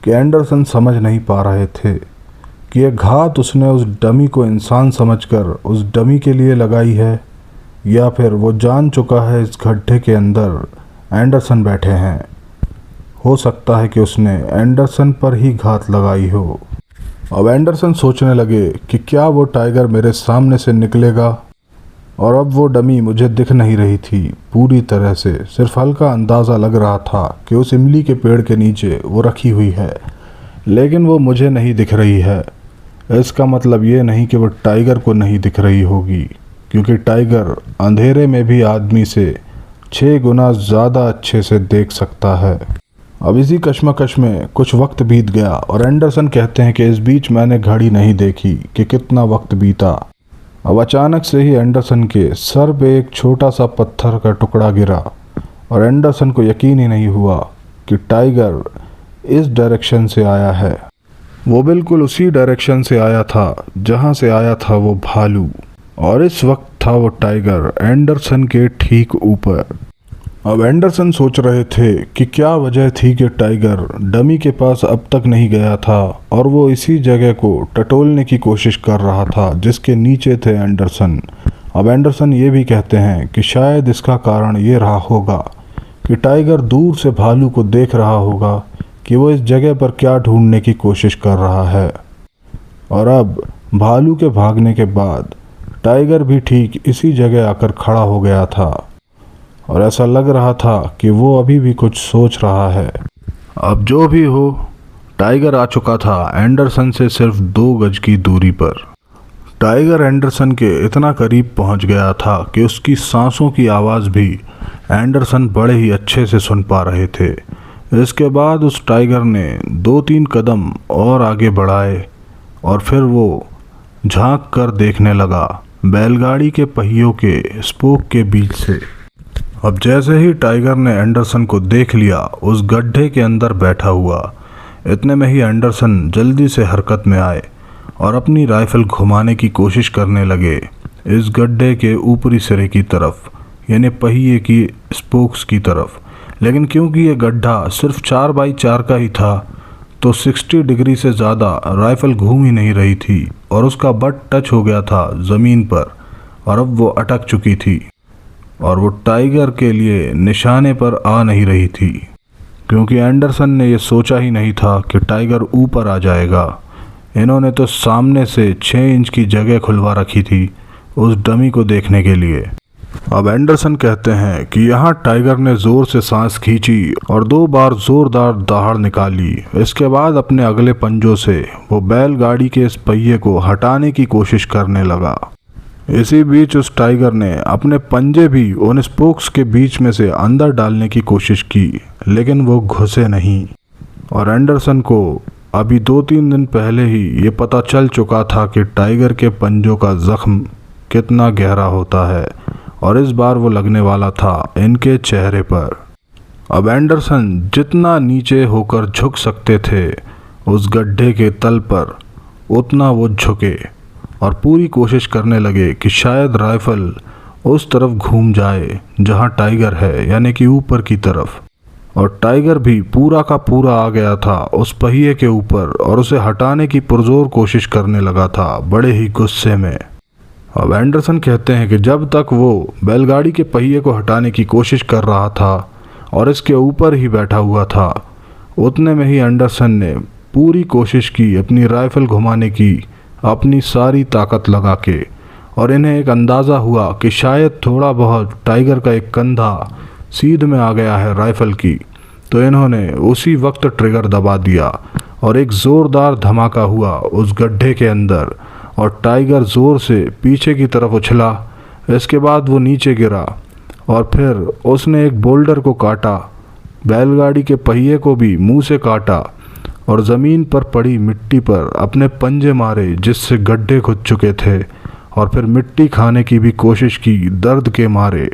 [SPEAKER 1] कि एंडरसन समझ नहीं पा रहे थे कि यह घात उसने उस डमी को इंसान समझकर उस डमी के लिए लगाई है या फिर वो जान चुका है इस गड्ढे के अंदर एंडरसन बैठे हैं। हो सकता है कि उसने एंडरसन पर ही घात लगाई हो। अब एंडरसन सोचने लगे कि क्या वो टाइगर मेरे सामने से निकलेगा, और अब वो डमी मुझे दिख नहीं रही थी पूरी तरह से, सिर्फ हल्का अंदाज़ा लग रहा था कि उस इमली के पेड़ के नीचे वो रखी हुई है, लेकिन वो मुझे नहीं दिख रही है। इसका मतलब ये नहीं कि वो टाइगर को नहीं दिख रही होगी, क्योंकि टाइगर अंधेरे में भी आदमी से 6 गुना ज़्यादा अच्छे से देख सकता है। अब इसी कश्मकश में कुछ वक्त बीत गया और एंडरसन कहते हैं कि इस बीच मैंने घड़ी नहीं देखी कि कितना वक्त बीता। अब अचानक से ही एंडरसन के सर पे एक छोटा सा पत्थर का टुकड़ा गिरा और एंडरसन को यकीन ही नहीं हुआ कि टाइगर इस डायरेक्शन से आया है। वो बिल्कुल उसी डायरेक्शन से आया था जहां से आया था वो भालू, और इस वक्त था वो टाइगर एंडरसन के ठीक ऊपर। अब एंडरसन सोच रहे थे कि क्या वजह थी कि टाइगर डमी के पास अब तक नहीं गया था और वो इसी जगह को टटोलने की कोशिश कर रहा था जिसके नीचे थे एंडरसन। अब एंडरसन ये भी कहते हैं कि शायद इसका कारण ये रहा होगा कि टाइगर दूर से भालू को देख रहा होगा कि वो इस जगह पर क्या ढूंढने की कोशिश कर रहा है, और अब भालू के भागने के बाद टाइगर भी ठीक इसी जगह आकर खड़ा हो गया था और ऐसा लग रहा था कि वो अभी भी कुछ सोच रहा है। अब जो भी हो, टाइगर आ चुका था एंडरसन से सिर्फ 2 गज की दूरी पर। टाइगर एंडरसन के इतना करीब पहुंच गया था कि उसकी सांसों की आवाज़ भी एंडरसन बड़े ही अच्छे से सुन पा रहे थे। इसके बाद उस टाइगर ने 2-3 कदम और आगे बढ़ाए और फिर वो झांक कर देखने लगा बैलगाड़ी के पहियों के स्पोक के बीच से। अब जैसे ही टाइगर ने एंडरसन को देख लिया उस गड्ढे के अंदर बैठा हुआ, इतने में ही एंडरसन जल्दी से हरकत में आए और अपनी राइफल घुमाने की कोशिश करने लगे इस गड्ढे के ऊपरी सिरे की तरफ, यानी पहिए की स्पोक्स की तरफ। लेकिन क्योंकि ये गड्ढा सिर्फ 4x4 का ही था तो 60 डिग्री से ज़्यादा राइफल घूम ही नहीं रही थी और उसका बट टच हो गया था ज़मीन पर और अब वो अटक चुकी थी और वो टाइगर के लिए निशाने पर आ नहीं रही थी, क्योंकि एंडरसन ने ये सोचा ही नहीं था कि टाइगर ऊपर आ जाएगा। इन्होंने तो सामने से 6 इंच की जगह खुलवा रखी थी उस डमी को देखने के लिए। अब एंडरसन कहते हैं कि यहाँ टाइगर ने ज़ोर से सांस खींची और 2 बार ज़ोरदार दहाड़ निकाली। इसके बाद अपने अगले पंजों से वो बैलगाड़ी के इस पहिए को हटाने की कोशिश करने लगा। इसी बीच उस टाइगर ने अपने पंजे भी उन स्पोक्स के बीच में से अंदर डालने की कोशिश की, लेकिन वो घुसे नहीं। और एंडरसन को अभी 2-3 दिन पहले ही ये पता चल चुका था कि टाइगर के पंजों का ज़ख्म कितना गहरा होता है और इस बार वो लगने वाला था इनके चेहरे पर। अब एंडरसन जितना नीचे होकर झुक सकते थे उस गड्ढे के तल पर, उतना वो झुके और पूरी कोशिश करने लगे कि शायद राइफल उस तरफ घूम जाए जहां टाइगर है, यानी कि ऊपर की तरफ। और टाइगर भी पूरा का पूरा आ गया था उस पहिए के ऊपर और उसे हटाने की पुरजोर कोशिश करने लगा था, बड़े ही गुस्से में। अब एंडरसन कहते हैं कि जब तक वो बैलगाड़ी के पहिए को हटाने की कोशिश कर रहा था और इसके ऊपर ही बैठा हुआ था, उतने में ही एंडरसन ने पूरी कोशिश की अपनी राइफल घुमाने की, अपनी सारी ताकत लगा के। और इन्हें एक अंदाज़ा हुआ कि शायद थोड़ा बहुत टाइगर का एक कंधा सीध में आ गया है राइफल की, तो इन्होंने उसी वक्त ट्रिगर दबा दिया और एक ज़ोरदार धमाका हुआ उस गड्ढे के अंदर और टाइगर ज़ोर से पीछे की तरफ उछला। इसके बाद वो नीचे गिरा और फिर उसने एक बोल्डर को काटा, बैलगाड़ी के पहिए को भी मुंह से काटा और ज़मीन पर पड़ी मिट्टी पर अपने पंजे मारे, जिससे गड्ढे खुद चुके थे, और फिर मिट्टी खाने की भी कोशिश की दर्द के मारे।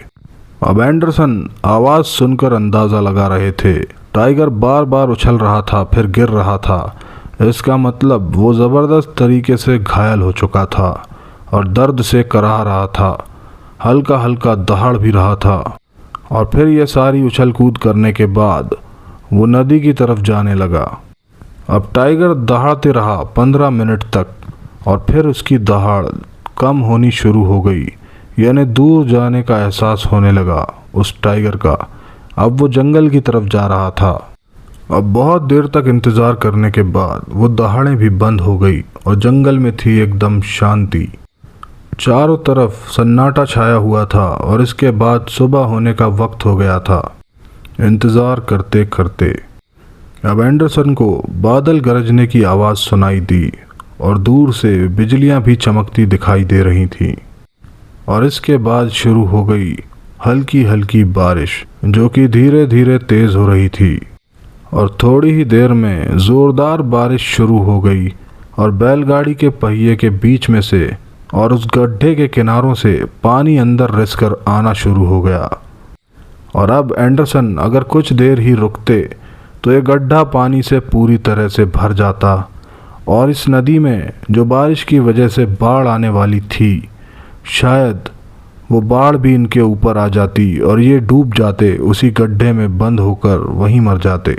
[SPEAKER 1] अब एंडरसन आवाज़ सुनकर अंदाज़ा लगा रहे थे, टाइगर बार बार उछल रहा था फिर गिर रहा था। इसका मतलब वो ज़बरदस्त तरीके से घायल हो चुका था और दर्द से कराह रहा था, हल्का हल्का दहाड़ भी रहा था। और फिर ये सारी उछल कूद करने के बाद वो नदी की तरफ जाने लगा। अब टाइगर दहाड़ते रहा 15 मिनट तक और फिर उसकी दहाड़ कम होनी शुरू हो गई, यानी दूर जाने का एहसास होने लगा उस टाइगर का। अब वो जंगल की तरफ जा रहा था। अब बहुत देर तक इंतज़ार करने के बाद वो दहाड़ें भी बंद हो गई और जंगल में थी एकदम शांति। चारों तरफ सन्नाटा छाया हुआ था और इसके बाद सुबह होने का वक्त हो गया था। इंतज़ार करते करते अब एंडरसन को बादल गरजने की आवाज़ सुनाई दी और दूर से बिजलियां भी चमकती दिखाई दे रही थीं। और इसके बाद शुरू हो गई हल्की हल्की बारिश, जो कि धीरे धीरे तेज़ हो रही थी। और थोड़ी ही देर में ज़ोरदार बारिश शुरू हो गई और बैलगाड़ी के पहिए के बीच में से और उस गड्ढे के किनारों से पानी अंदर रिसकर आना शुरू हो गया। और अब एंडरसन अगर कुछ देर ही रुकते तो ये गड्ढा पानी से पूरी तरह से भर जाता और इस नदी में जो बारिश की वजह से बाढ़ आने वाली थी, शायद वो बाढ़ भी इनके ऊपर आ जाती और ये डूब जाते, उसी गड्ढे में बंद होकर वहीं मर जाते।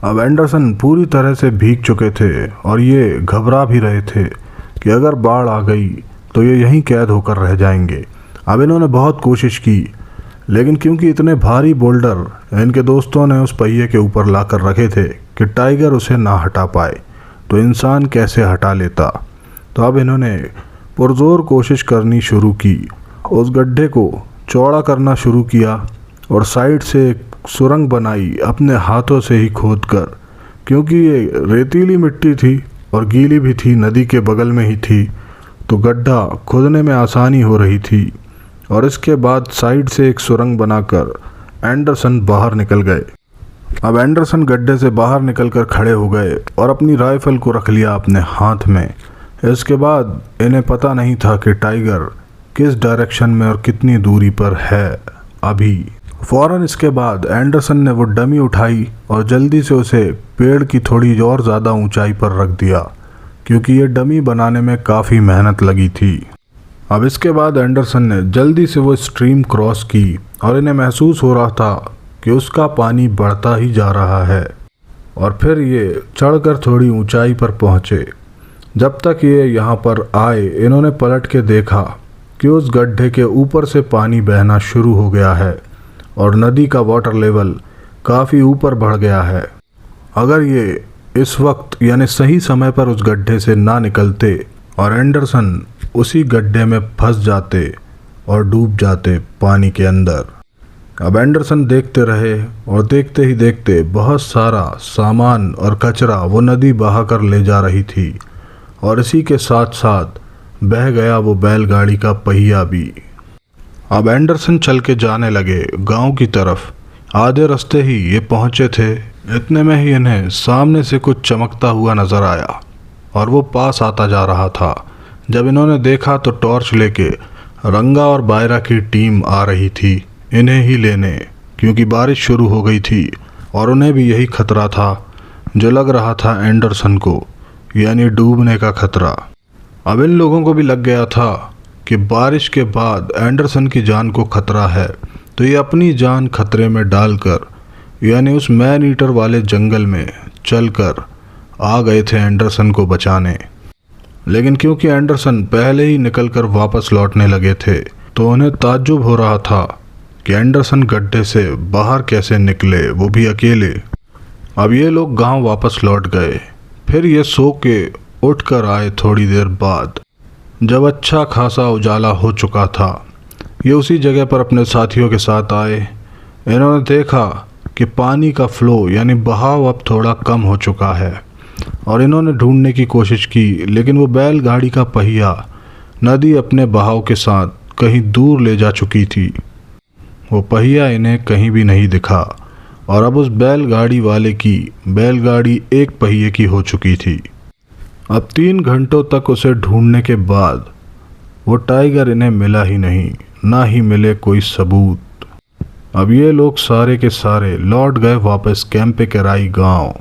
[SPEAKER 1] अब एंडरसन पूरी तरह से भीग चुके थे और ये घबरा भी रहे थे कि अगर बाढ़ आ गई तो ये यहीं कैद होकर रह जाएंगे। अब इन्होंने बहुत कोशिश की, लेकिन क्योंकि इतने भारी बोल्डर इनके दोस्तों ने उस पहिए के ऊपर लाकर रखे थे कि टाइगर उसे ना हटा पाए, तो इंसान कैसे हटा लेता। तो अब इन्होंने पुरजोर कोशिश करनी शुरू की, उस गड्ढे को चौड़ा करना शुरू किया और साइड से एक सुरंग बनाई अपने हाथों से ही खोदकर, क्योंकि ये रेतीली मिट्टी थी और गीली भी थी, नदी के बगल में ही थी, तो गड्ढा खोदने में आसानी हो रही थी। और इसके बाद साइड से एक सुरंग बनाकर एंडरसन बाहर निकल गए। अब एंडरसन गड्ढे से बाहर निकलकर खड़े हो गए और अपनी राइफल को रख लिया अपने हाथ में। इसके बाद इन्हें पता नहीं था कि टाइगर किस डायरेक्शन में और कितनी दूरी पर है अभी। फ़ौरन इसके बाद एंडरसन ने वो डमी उठाई और जल्दी से उसे पेड़ की थोड़ी और ज़्यादा ऊंचाई पर रख दिया, क्योंकि ये डमी बनाने में काफ़ी मेहनत लगी थी। अब इसके बाद एंडरसन ने जल्दी से वो स्ट्रीम क्रॉस की और इन्हें महसूस हो रहा था कि उसका पानी बढ़ता ही जा रहा है। और फिर ये चढ़कर थोड़ी ऊंचाई पर पहुँचे। जब तक ये यहाँ पर आए, इन्होंने पलट के देखा कि उस गड्ढे के ऊपर से पानी बहना शुरू हो गया है और नदी का वाटर लेवल काफ़ी ऊपर बढ़ गया है। अगर ये इस वक्त यानी सही समय पर उस गड्ढे से ना निकलते और एंडरसन उसी गड्ढे में फंस जाते और डूब जाते पानी के अंदर। अब एंडरसन देखते रहे और देखते ही देखते बहुत सारा सामान और कचरा वो नदी बहाकर ले जा रही थी और इसी के साथ साथ बह गया वो बैलगाड़ी का पहिया भी। अब एंडरसन चल के जाने लगे गांव की तरफ। आधे रास्ते ही ये पहुंचे थे, इतने में ही इन्हें सामने से कुछ चमकता हुआ नजर आया और वो पास आता जा रहा था। जब इन्होंने देखा तो टॉर्च लेके रंगा और बायरा की टीम आ रही थी इन्हें ही लेने, क्योंकि बारिश शुरू हो गई थी और उन्हें भी यही खतरा था जो लग रहा था एंडरसन को, यानी डूबने का खतरा। अब इन लोगों को भी लग गया था कि बारिश के बाद एंडरसन की जान को खतरा है, तो ये अपनी जान खतरे में डालकर, यानी उस मैन ईटर वाले जंगल में चलकर आ गए थे एंडरसन को बचाने। लेकिन क्योंकि एंडरसन पहले ही निकलकर वापस लौटने लगे थे, तो उन्हें ताज्जुब हो रहा था कि एंडरसन गड्ढे से बाहर कैसे निकले, वो भी अकेले। अब ये लोग गांव वापस लौट गए। फिर ये सो के उठकर आए थोड़ी देर बाद, जब अच्छा खासा उजाला हो चुका था। ये उसी जगह पर अपने साथियों के साथ आए। इन्होंने देखा कि पानी का फ्लो यानी बहाव अब थोड़ा कम हो चुका है, और इन्होंने ढूंढने की कोशिश की, लेकिन वो बैलगाड़ी का पहिया नदी अपने बहाव के साथ कहीं दूर ले जा चुकी थी। वो पहिया इन्हें कहीं भी नहीं दिखा, और अब उस बैलगाड़ी वाले की बैलगाड़ी एक पहिए की हो चुकी थी। अब 3 घंटों तक उसे ढूंढने के बाद वो टाइगर इन्हें मिला ही नहीं, ना ही मिले कोई सबूत। अब ये लोग सारे के सारे लौट गए वापस कैंपे केराई गांव।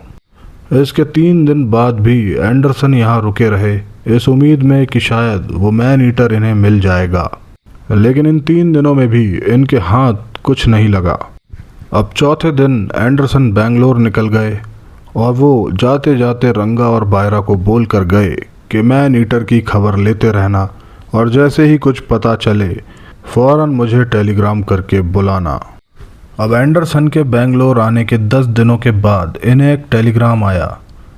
[SPEAKER 1] इसके 3 दिन बाद भी एंडरसन यहाँ रुके रहे, इस उम्मीद में कि शायद वो मैन ईटर इन्हें मिल जाएगा। लेकिन इन 3 दिनों में भी इनके हाथ कुछ नहीं लगा। अब चौथे दिन एंडरसन बेंगलोर निकल गए, और वो जाते जाते रंगा और बायरा को बोल कर गए कि मैन ईटर की खबर लेते रहना, और जैसे ही कुछ पता चले फ़ौरन मुझे टेलीग्राम करके बुलाना। अब एंडरसन के बेंगलोर आने के 10 दिनों के बाद इन्हें एक टेलीग्राम आया,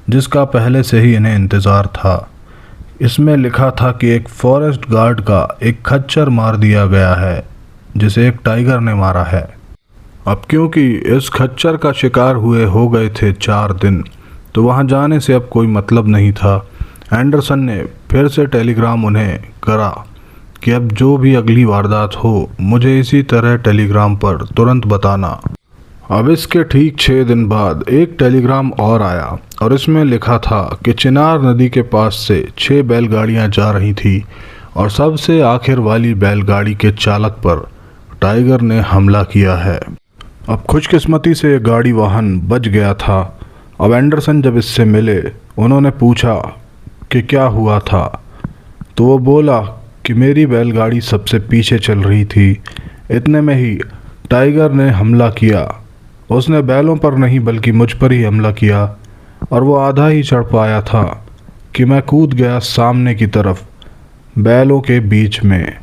[SPEAKER 1] जिसका पहले से ही इन्हें इंतज़ार था। इसमें लिखा था कि एक फॉरेस्ट गार्ड का एक खच्चर मार दिया गया है, जिसे एक टाइगर ने मारा है। अब क्योंकि इस खच्चर का शिकार हुए हो गए थे 4 दिन, तो वहां जाने से अब कोई मतलब नहीं था। एंडरसन ने फिर से टेलीग्राम उन्हें करा कि अब जो भी अगली वारदात हो मुझे इसी तरह टेलीग्राम पर तुरंत बताना। अब इसके ठीक 6 दिन बाद एक टेलीग्राम और आया, और इसमें लिखा था कि चिनार नदी के पास से 6 बैलगाड़ियां जा रही थी, और सबसे आखिर वाली बैलगाड़ी के चालक पर टाइगर ने हमला किया है। अब खुशकिस्मती से ये गाड़ी वाहन बच गया था। अब एंडरसन जब इससे मिले, उन्होंने पूछा कि क्या हुआ था, तो वो बोला कि मेरी बैलगाड़ी सबसे पीछे चल रही थी। इतने में ही टाइगर ने हमला किया। उसने बैलों पर नहीं बल्कि मुझ पर ही हमला किया, और वो आधा ही चढ़ पाया था कि मैं कूद गया सामने की तरफ, बैलों के बीच में,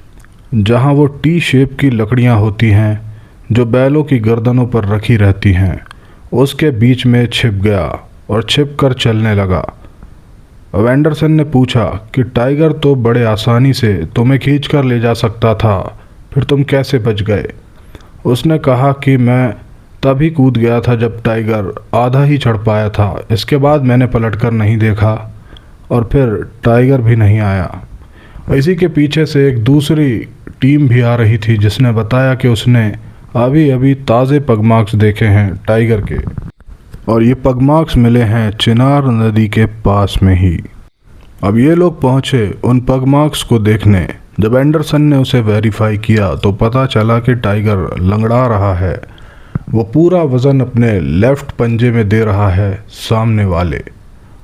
[SPEAKER 1] जहाँ वो टी शेप की लकड़ियाँ होती हैं जो बैलों की गर्दनों पर रखी रहती हैं, उसके बीच में छिप गया और छिप कर चलने लगा। अब एंडरसन ने पूछा कि टाइगर तो बड़े आसानी से तुम्हें खींच कर ले जा सकता था, फिर तुम कैसे बच गए? उसने कहा कि मैं तभी कूद गया था जब टाइगर आधा ही चढ़ पाया था। इसके बाद मैंने पलटकर नहीं देखा, और फिर टाइगर भी नहीं आया। इसी के पीछे से एक दूसरी टीम भी आ रही थी, जिसने बताया कि उसने अभी अभी ताज़े पगमार्क्स देखे हैं टाइगर के, और ये पगमार्क्स मिले हैं चिनार नदी के पास में ही। अब ये लोग पहुँचे उन पगमार्क्स को देखने। जब एंडरसन ने उसे वेरीफाई किया तो पता चला कि टाइगर लंगड़ा रहा है। वो पूरा वज़न अपने लेफ़्ट पंजे में दे रहा है सामने वाले,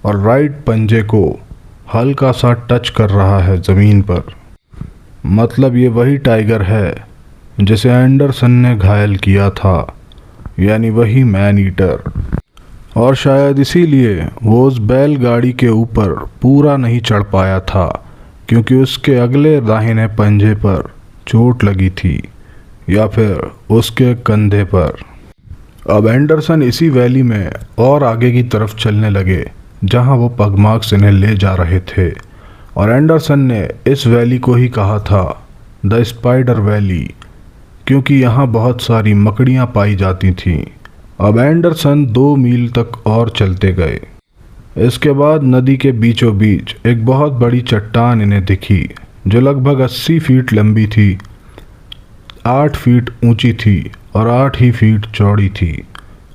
[SPEAKER 1] और राइट पंजे को हल्का सा टच कर रहा है ज़मीन पर। मतलब ये वही टाइगर है जिसे एंडरसन ने घायल किया था, यानी वही मैन ईटर। और शायद इसीलिए वो उस बैलगाड़ी के ऊपर पूरा नहीं चढ़ पाया था, क्योंकि उसके अगले दाहिने पंजे पर चोट लगी थी, या फिर उसके कंधे पर। अब एंडरसन इसी वैली में और आगे की तरफ चलने लगे, जहां वो पगमार्क्स इन्हें ले जा रहे थे। और एंडरसन ने इस वैली को ही कहा था द स्पाइडर वैली, क्योंकि यहाँ बहुत सारी मकड़ियाँ पाई जाती थीं। अब एंडरसन 2 मील तक और चलते गए। इसके बाद नदी के बीचों बीच एक बहुत बड़ी चट्टान इन्हें दिखी, जो लगभग 80 फीट लंबी थी, 8 फीट ऊंची थी और 8 ही फीट चौड़ी थी।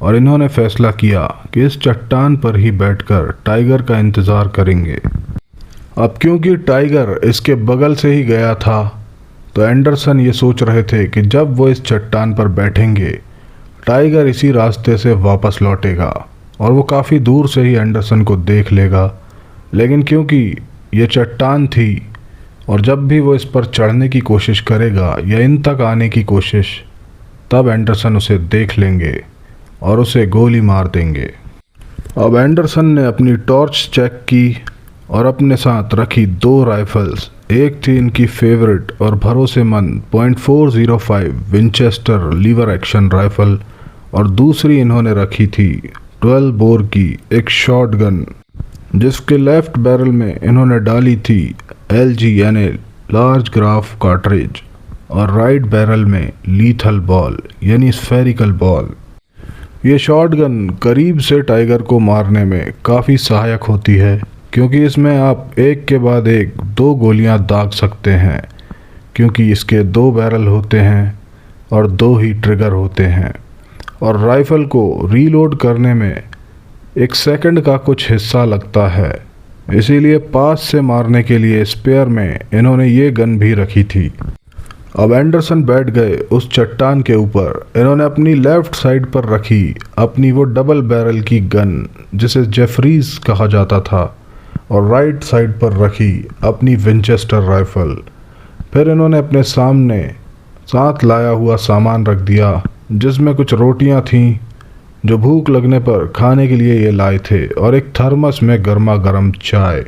[SPEAKER 1] और इन्होंने फैसला किया कि इस चट्टान पर ही बैठकर टाइगर का इंतज़ार करेंगे। अब क्योंकि टाइगर इसके बगल से ही गया था, तो एंडरसन ये सोच रहे थे कि जब वो इस चट्टान पर बैठेंगे टाइगर इसी रास्ते से वापस लौटेगा और वो काफ़ी दूर से ही एंडरसन को देख लेगा। लेकिन क्योंकि ये चट्टान थी और जब भी वो इस पर चढ़ने की कोशिश करेगा या इन तक आने की कोशिश, तब एंडरसन उसे देख लेंगे और उसे गोली मार देंगे। अब एंडरसन ने अपनी टॉर्च चेक की और अपने साथ रखी 2 राइफल्स। एक थी इनकी फेवरेट और भरोसेमंद .405 विंचेस्टर लीवर एक्शन राइफल और दूसरी इन्होंने रखी थी 12 बोर की एक शॉटगन, जिसके लेफ्ट बैरल में इन्होंने डाली थी LGNA लार्ज ग्राफ कार्ट्रिज और राइट बैरल में लीथल बॉल यानी स्फेरिकल बॉल। ये शॉटगन करीब से टाइगर को मारने में काफ़ी सहायक होती है क्योंकि इसमें आप एक के बाद एक 2 गोलियां दाग सकते हैं, क्योंकि इसके 2 बैरल होते हैं और 2 ही ट्रिगर होते हैं। और राइफ़ल को रीलोड करने में 1 सेकंड का कुछ हिस्सा लगता है, इसीलिए पास से मारने के लिए स्पेयर में इन्होंने ये गन भी रखी थी। अब एंडरसन बैठ गए उस चट्टान के ऊपर। इन्होंने अपनी लेफ़्ट साइड पर रखी अपनी वो डबल बैरल की गन जिसे जेफरीज कहा जाता था और राइट साइड पर रखी अपनी विंचेस्टर राइफ़ल। फिर इन्होंने अपने सामने साथ लाया हुआ सामान रख दिया, जिसमें कुछ रोटियां थीं जो भूख लगने पर खाने के लिए ये लाए थे और एक थर्मस में गर्मा गर्म चाय।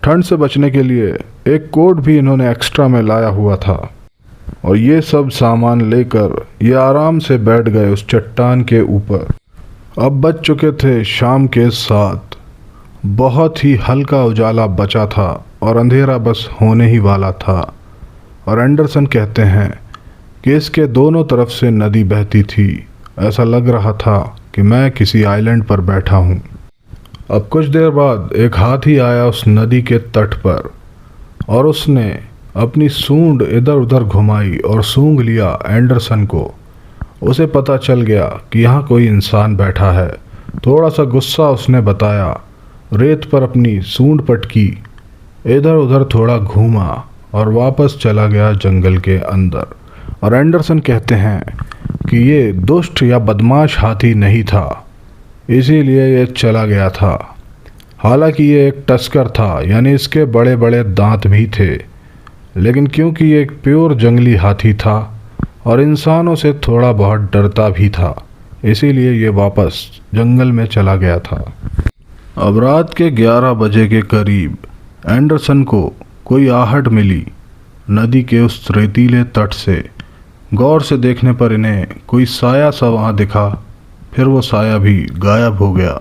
[SPEAKER 1] ठंड से बचने के लिए एक कोट भी इन्होंने एक्स्ट्रा में लाया हुआ था। और ये सब सामान लेकर ये आराम से बैठ गए उस चट्टान के ऊपर। अब बज चुके थे शाम के 7। बहुत ही हल्का उजाला बचा था और अंधेरा बस होने ही वाला था। और एंडरसन कहते हैं कि इसके दोनों तरफ से नदी बहती थी। ऐसा लग रहा था कि मैं किसी आइलैंड पर बैठा हूँ। अब कुछ देर बाद एक हाथी आया उस नदी के तट पर और उसने अपनी सूंड इधर उधर घुमाई और सूंघ लिया एंडरसन को। उसे पता चल गया कि यहाँ कोई इंसान बैठा है। थोड़ा सा गुस्सा उसने बताया, रेत पर अपनी सूंड पटकी, इधर उधर थोड़ा घूमा और वापस चला गया जंगल के अंदर। और एंडरसन कहते हैं कि ये दुष्ट या बदमाश हाथी नहीं था, इसीलिए ये चला गया था। हालांकि ये एक टस्कर था, यानी इसके बड़े बड़े दांत भी थे, लेकिन क्योंकि ये एक प्योर जंगली हाथी था और इंसानों से थोड़ा बहुत डरता भी था, इसीलिए ये वापस जंगल में चला गया था। अब रात के 11 बजे के करीब एंडरसन को कोई आहट मिली नदी के उस रेतीले तट से। गौर से देखने पर इन्हें कोई साया सा वहाँ दिखा, फिर वो साया भी गायब हो गया।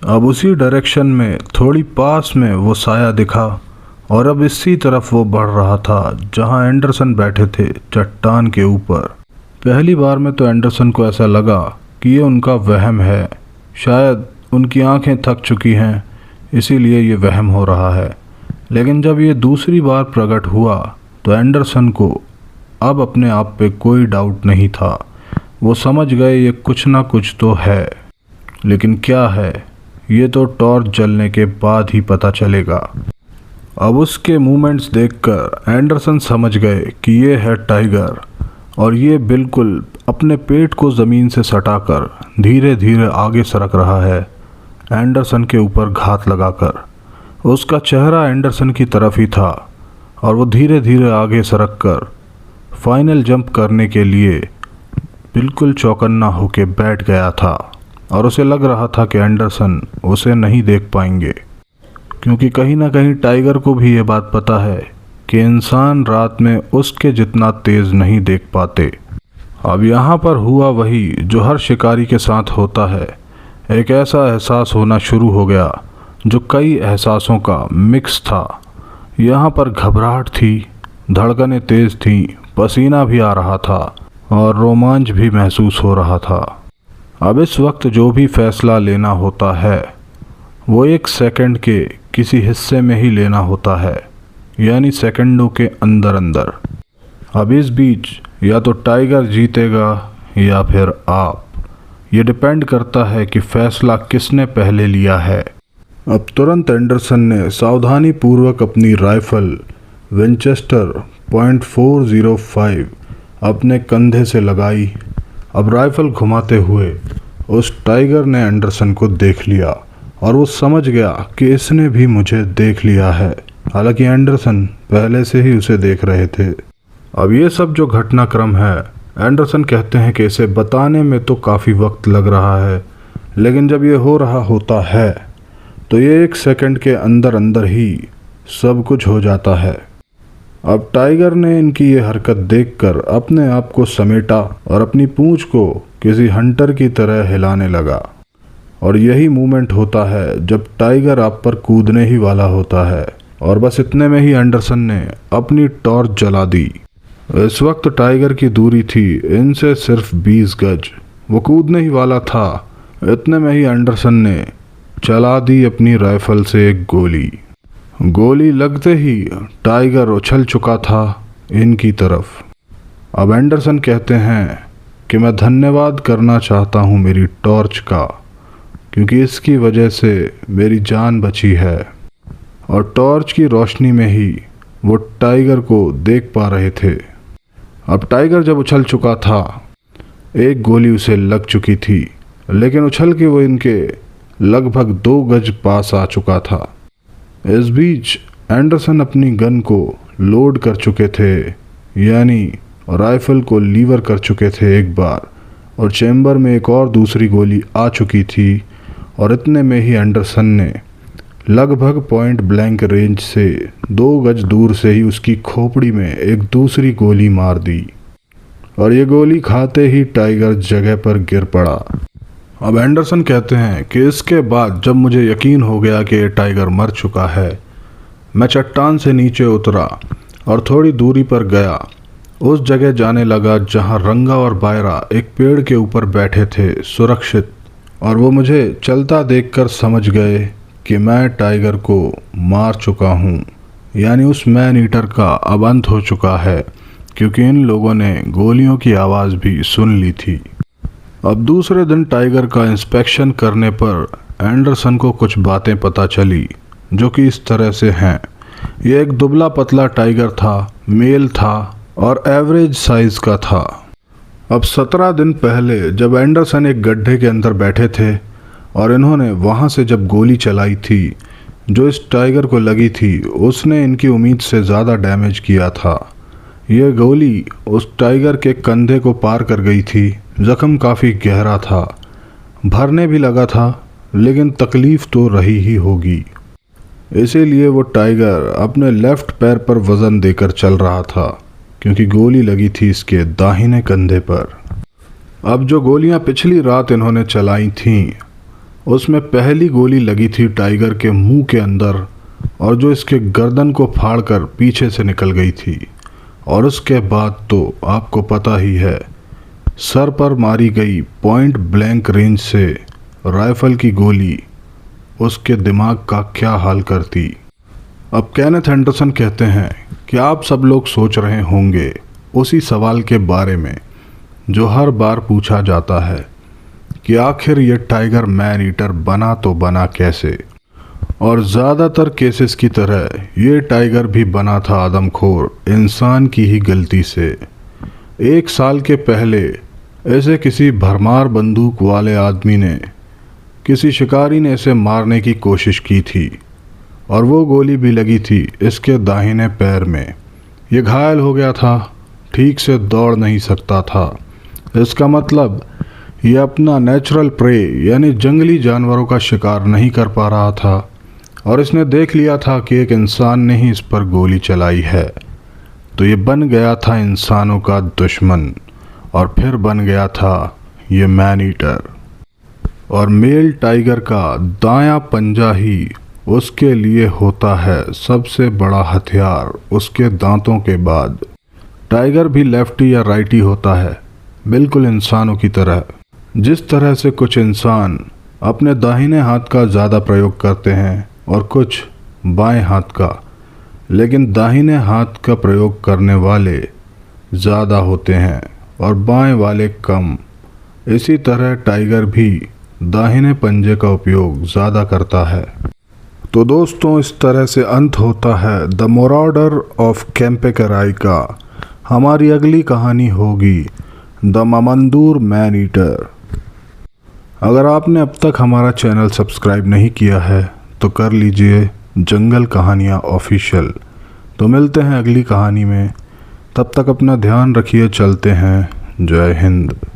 [SPEAKER 1] अब उसी डायरेक्शन में थोड़ी पास में वो साया दिखा और अब इसी तरफ वो बढ़ रहा था जहाँ एंडरसन बैठे थे चट्टान के ऊपर। पहली बार में तो एंडरसन को ऐसा लगा कि ये उनका वहम है, शायद उनकी आंखें थक चुकी हैं इसीलिए ये वहम हो रहा है। लेकिन जब ये दूसरी बार प्रकट हुआ तो एंडरसन को अब अपने आप पे कोई डाउट नहीं था। वो समझ गए ये कुछ ना कुछ तो है, लेकिन क्या है ये तो टॉर्च जलने के बाद ही पता चलेगा। अब उसके मूवमेंट्स देखकर एंडरसन समझ गए कि ये है टाइगर और ये बिल्कुल अपने पेट को ज़मीन से सटाकर धीरे धीरे आगे सरक रहा है एंडरसन के ऊपर घात लगाकर। उसका चेहरा एंडरसन की तरफ ही था और वो धीरे धीरे आगे सरक कर फाइनल जंप करने के लिए बिल्कुल चौकन्ना होके बैठ गया था। और उसे लग रहा था कि एंडरसन उसे नहीं देख पाएंगे, क्योंकि कहीं ना कहीं टाइगर को भी ये बात पता है कि इंसान रात में उसके जितना तेज़ नहीं देख पाते। अब यहाँ पर हुआ वही जो हर शिकारी के साथ होता है। एक ऐसा एहसास होना शुरू हो गया जो कई एहसासों का मिक्स था। यहाँ पर घबराहट थी, धड़कनें तेज़ थीं, पसीना भी आ रहा था और रोमांच भी महसूस हो रहा था। अब इस वक्त जो भी फैसला लेना होता है वो 1 सेकंड के किसी हिस्से में ही लेना होता है, यानी सेकंडों के अंदर अंदर। अब इस बीच या तो टाइगर जीतेगा या फिर आप। ये डिपेंड करता है कि फ़ैसला किसने पहले लिया है। अब तुरंत एंडरसन ने सावधानी पूर्वक अपनी राइफ़ल विंचेस्टर .405 अपने कंधे से लगाई। अब राइफल घुमाते हुए उस टाइगर ने एंडरसन को देख लिया और वो समझ गया कि इसने भी मुझे देख लिया है। हालांकि एंडरसन पहले से ही उसे देख रहे थे। अब ये सब जो घटनाक्रम है, एंडरसन कहते हैं कि इसे बताने में तो काफ़ी वक्त लग रहा है, लेकिन जब ये हो रहा होता है तो ये 1 सेकंड के अंदर अंदर ही सब कुछ हो जाता है। अब टाइगर ने इनकी ये हरकत देखकर अपने आप को समेटा और अपनी पूंछ को किसी हंटर की तरह हिलाने लगा। और यही मूवमेंट होता है जब टाइगर आप पर कूदने ही वाला होता है। और बस इतने में ही एंडरसन ने अपनी टॉर्च जला दी। इस वक्त टाइगर की दूरी थी इनसे सिर्फ 20 गज। वो कूदने ही वाला था। इतने में ही एंडरसन ने चला दी अपनी राइफल से एक गोली। गोली लगते ही टाइगर उछल चुका था इनकी तरफ। अब एंडरसन कहते हैं कि मैं धन्यवाद करना चाहता हूँ मेरी टॉर्च का, क्योंकि इसकी वजह से मेरी जान बची है। और टॉर्च की रोशनी में ही वो टाइगर को देख पा रहे थे। अब टाइगर जब उछल चुका था, एक गोली उसे लग चुकी थी, लेकिन उछल के वो इनके लगभग 2 गज पास आ चुका था। इस बीच एंडरसन अपनी गन को लोड कर चुके थे, यानी राइफल को लीवर कर चुके थे एक बार, और चैम्बर में एक और दूसरी गोली आ चुकी थी। और इतने में ही एंडरसन ने लगभग पॉइंट ब्लैंक रेंज से 2 गज दूर से ही उसकी खोपड़ी में एक दूसरी गोली मार दी। और ये गोली खाते ही टाइगर जगह पर गिर पड़ा। अब एंडरसन कहते हैं कि इसके बाद जब मुझे यकीन हो गया कि ये टाइगर मर चुका है, मैं चट्टान से नीचे उतरा और थोड़ी दूरी पर गया। उस जगह जाने लगा जहां रंगा और बायरा एक पेड़ के ऊपर बैठे थे सुरक्षित। और वो मुझे चलता देखकर समझ गए कि मैं टाइगर को मार चुका हूँ, यानी उस मैन ईटर का अब अंत हो चुका है, क्योंकि इन लोगों ने गोलियों की आवाज़ भी सुन ली थी। अब दूसरे दिन टाइगर का इंस्पेक्शन करने पर एंडरसन को कुछ बातें पता चली, जो कि इस तरह से हैं। ये एक दुबला पतला टाइगर था, मेल था और एवरेज साइज का था। अब 17 दिन पहले जब एंडरसन एक गड्ढे के अंदर बैठे थे और इन्होंने वहाँ से जब गोली चलाई थी, जो इस टाइगर को लगी थी उसने इनकी उम्मीद से ज़्यादा डैमेज किया था। यह गोली उस टाइगर के कंधे को पार कर गई थी। ज़ख्म काफ़ी गहरा था, भरने भी लगा था, लेकिन तकलीफ़ तो रही ही होगी। इसीलिए वो टाइगर अपने लेफ़्ट पैर पर वज़न देकर चल रहा था, क्योंकि गोली लगी थी इसके दाहिने कंधे पर। अब जो गोलियां पिछली रात इन्होंने चलाई थीं, उसमें पहली गोली लगी थी टाइगर के मुंह के अंदर, और जो इसके गर्दन को फाड़कर पीछे से निकल गई थी। और उसके बाद तो आपको पता ही है, सर पर मारी गई पॉइंट ब्लैंक रेंज से राइफल की गोली उसके दिमाग का क्या हाल करती। अब केनेथ एंडरसन कहते हैं कि आप सब लोग सोच रहे होंगे उसी सवाल के बारे में जो हर बार पूछा जाता है कि आखिर ये टाइगर मैन ईटर बना तो बना कैसे। और ज़्यादातर केसेस की तरह ये टाइगर भी बना था आदमखोर इंसान की ही गलती से। 1 साल के पहले ऐसे किसी भरमार बंदूक वाले आदमी ने, किसी शिकारी ने इसे मारने की कोशिश की थी, और वो गोली भी लगी थी इसके दाहिने पैर में। ये घायल हो गया था, ठीक से दौड़ नहीं सकता था। इसका मतलब ये अपना नेचुरल प्रे यानी जंगली जानवरों का शिकार नहीं कर पा रहा था, और इसने देख लिया था कि एक इंसान ने ही इस पर गोली चलाई है, तो ये बन गया था इंसानों का दुश्मन, और फिर बन गया था ये मैन ईटर। और मेल टाइगर का दायां पंजा ही उसके लिए होता है सबसे बड़ा हथियार उसके दांतों के बाद। टाइगर भी लेफ्टी या राइटी होता है, बिल्कुल इंसानों की तरह। जिस तरह से कुछ इंसान अपने दाहिने हाथ का ज़्यादा प्रयोग करते हैं और कुछ बाएं हाथ का, लेकिन दाहिने हाथ का प्रयोग करने वाले ज़्यादा होते हैं और बाएं वाले कम। इसी तरह टाइगर भी दाहिने पंजे का उपयोग ज़्यादा करता है। तो दोस्तों इस तरह से अंत होता है द मराडर ऑफ कैंपेकराई का। हमारी अगली कहानी होगी द ममंदूर मैन ईटर। अगर आपने अब तक हमारा चैनल सब्सक्राइब नहीं किया है तो कर लीजिए जंगल कहानियाँ ऑफिशियल। तो मिलते हैं अगली कहानी में, तब तक अपना ध्यान रखिए। चलते हैं। जय हिंद।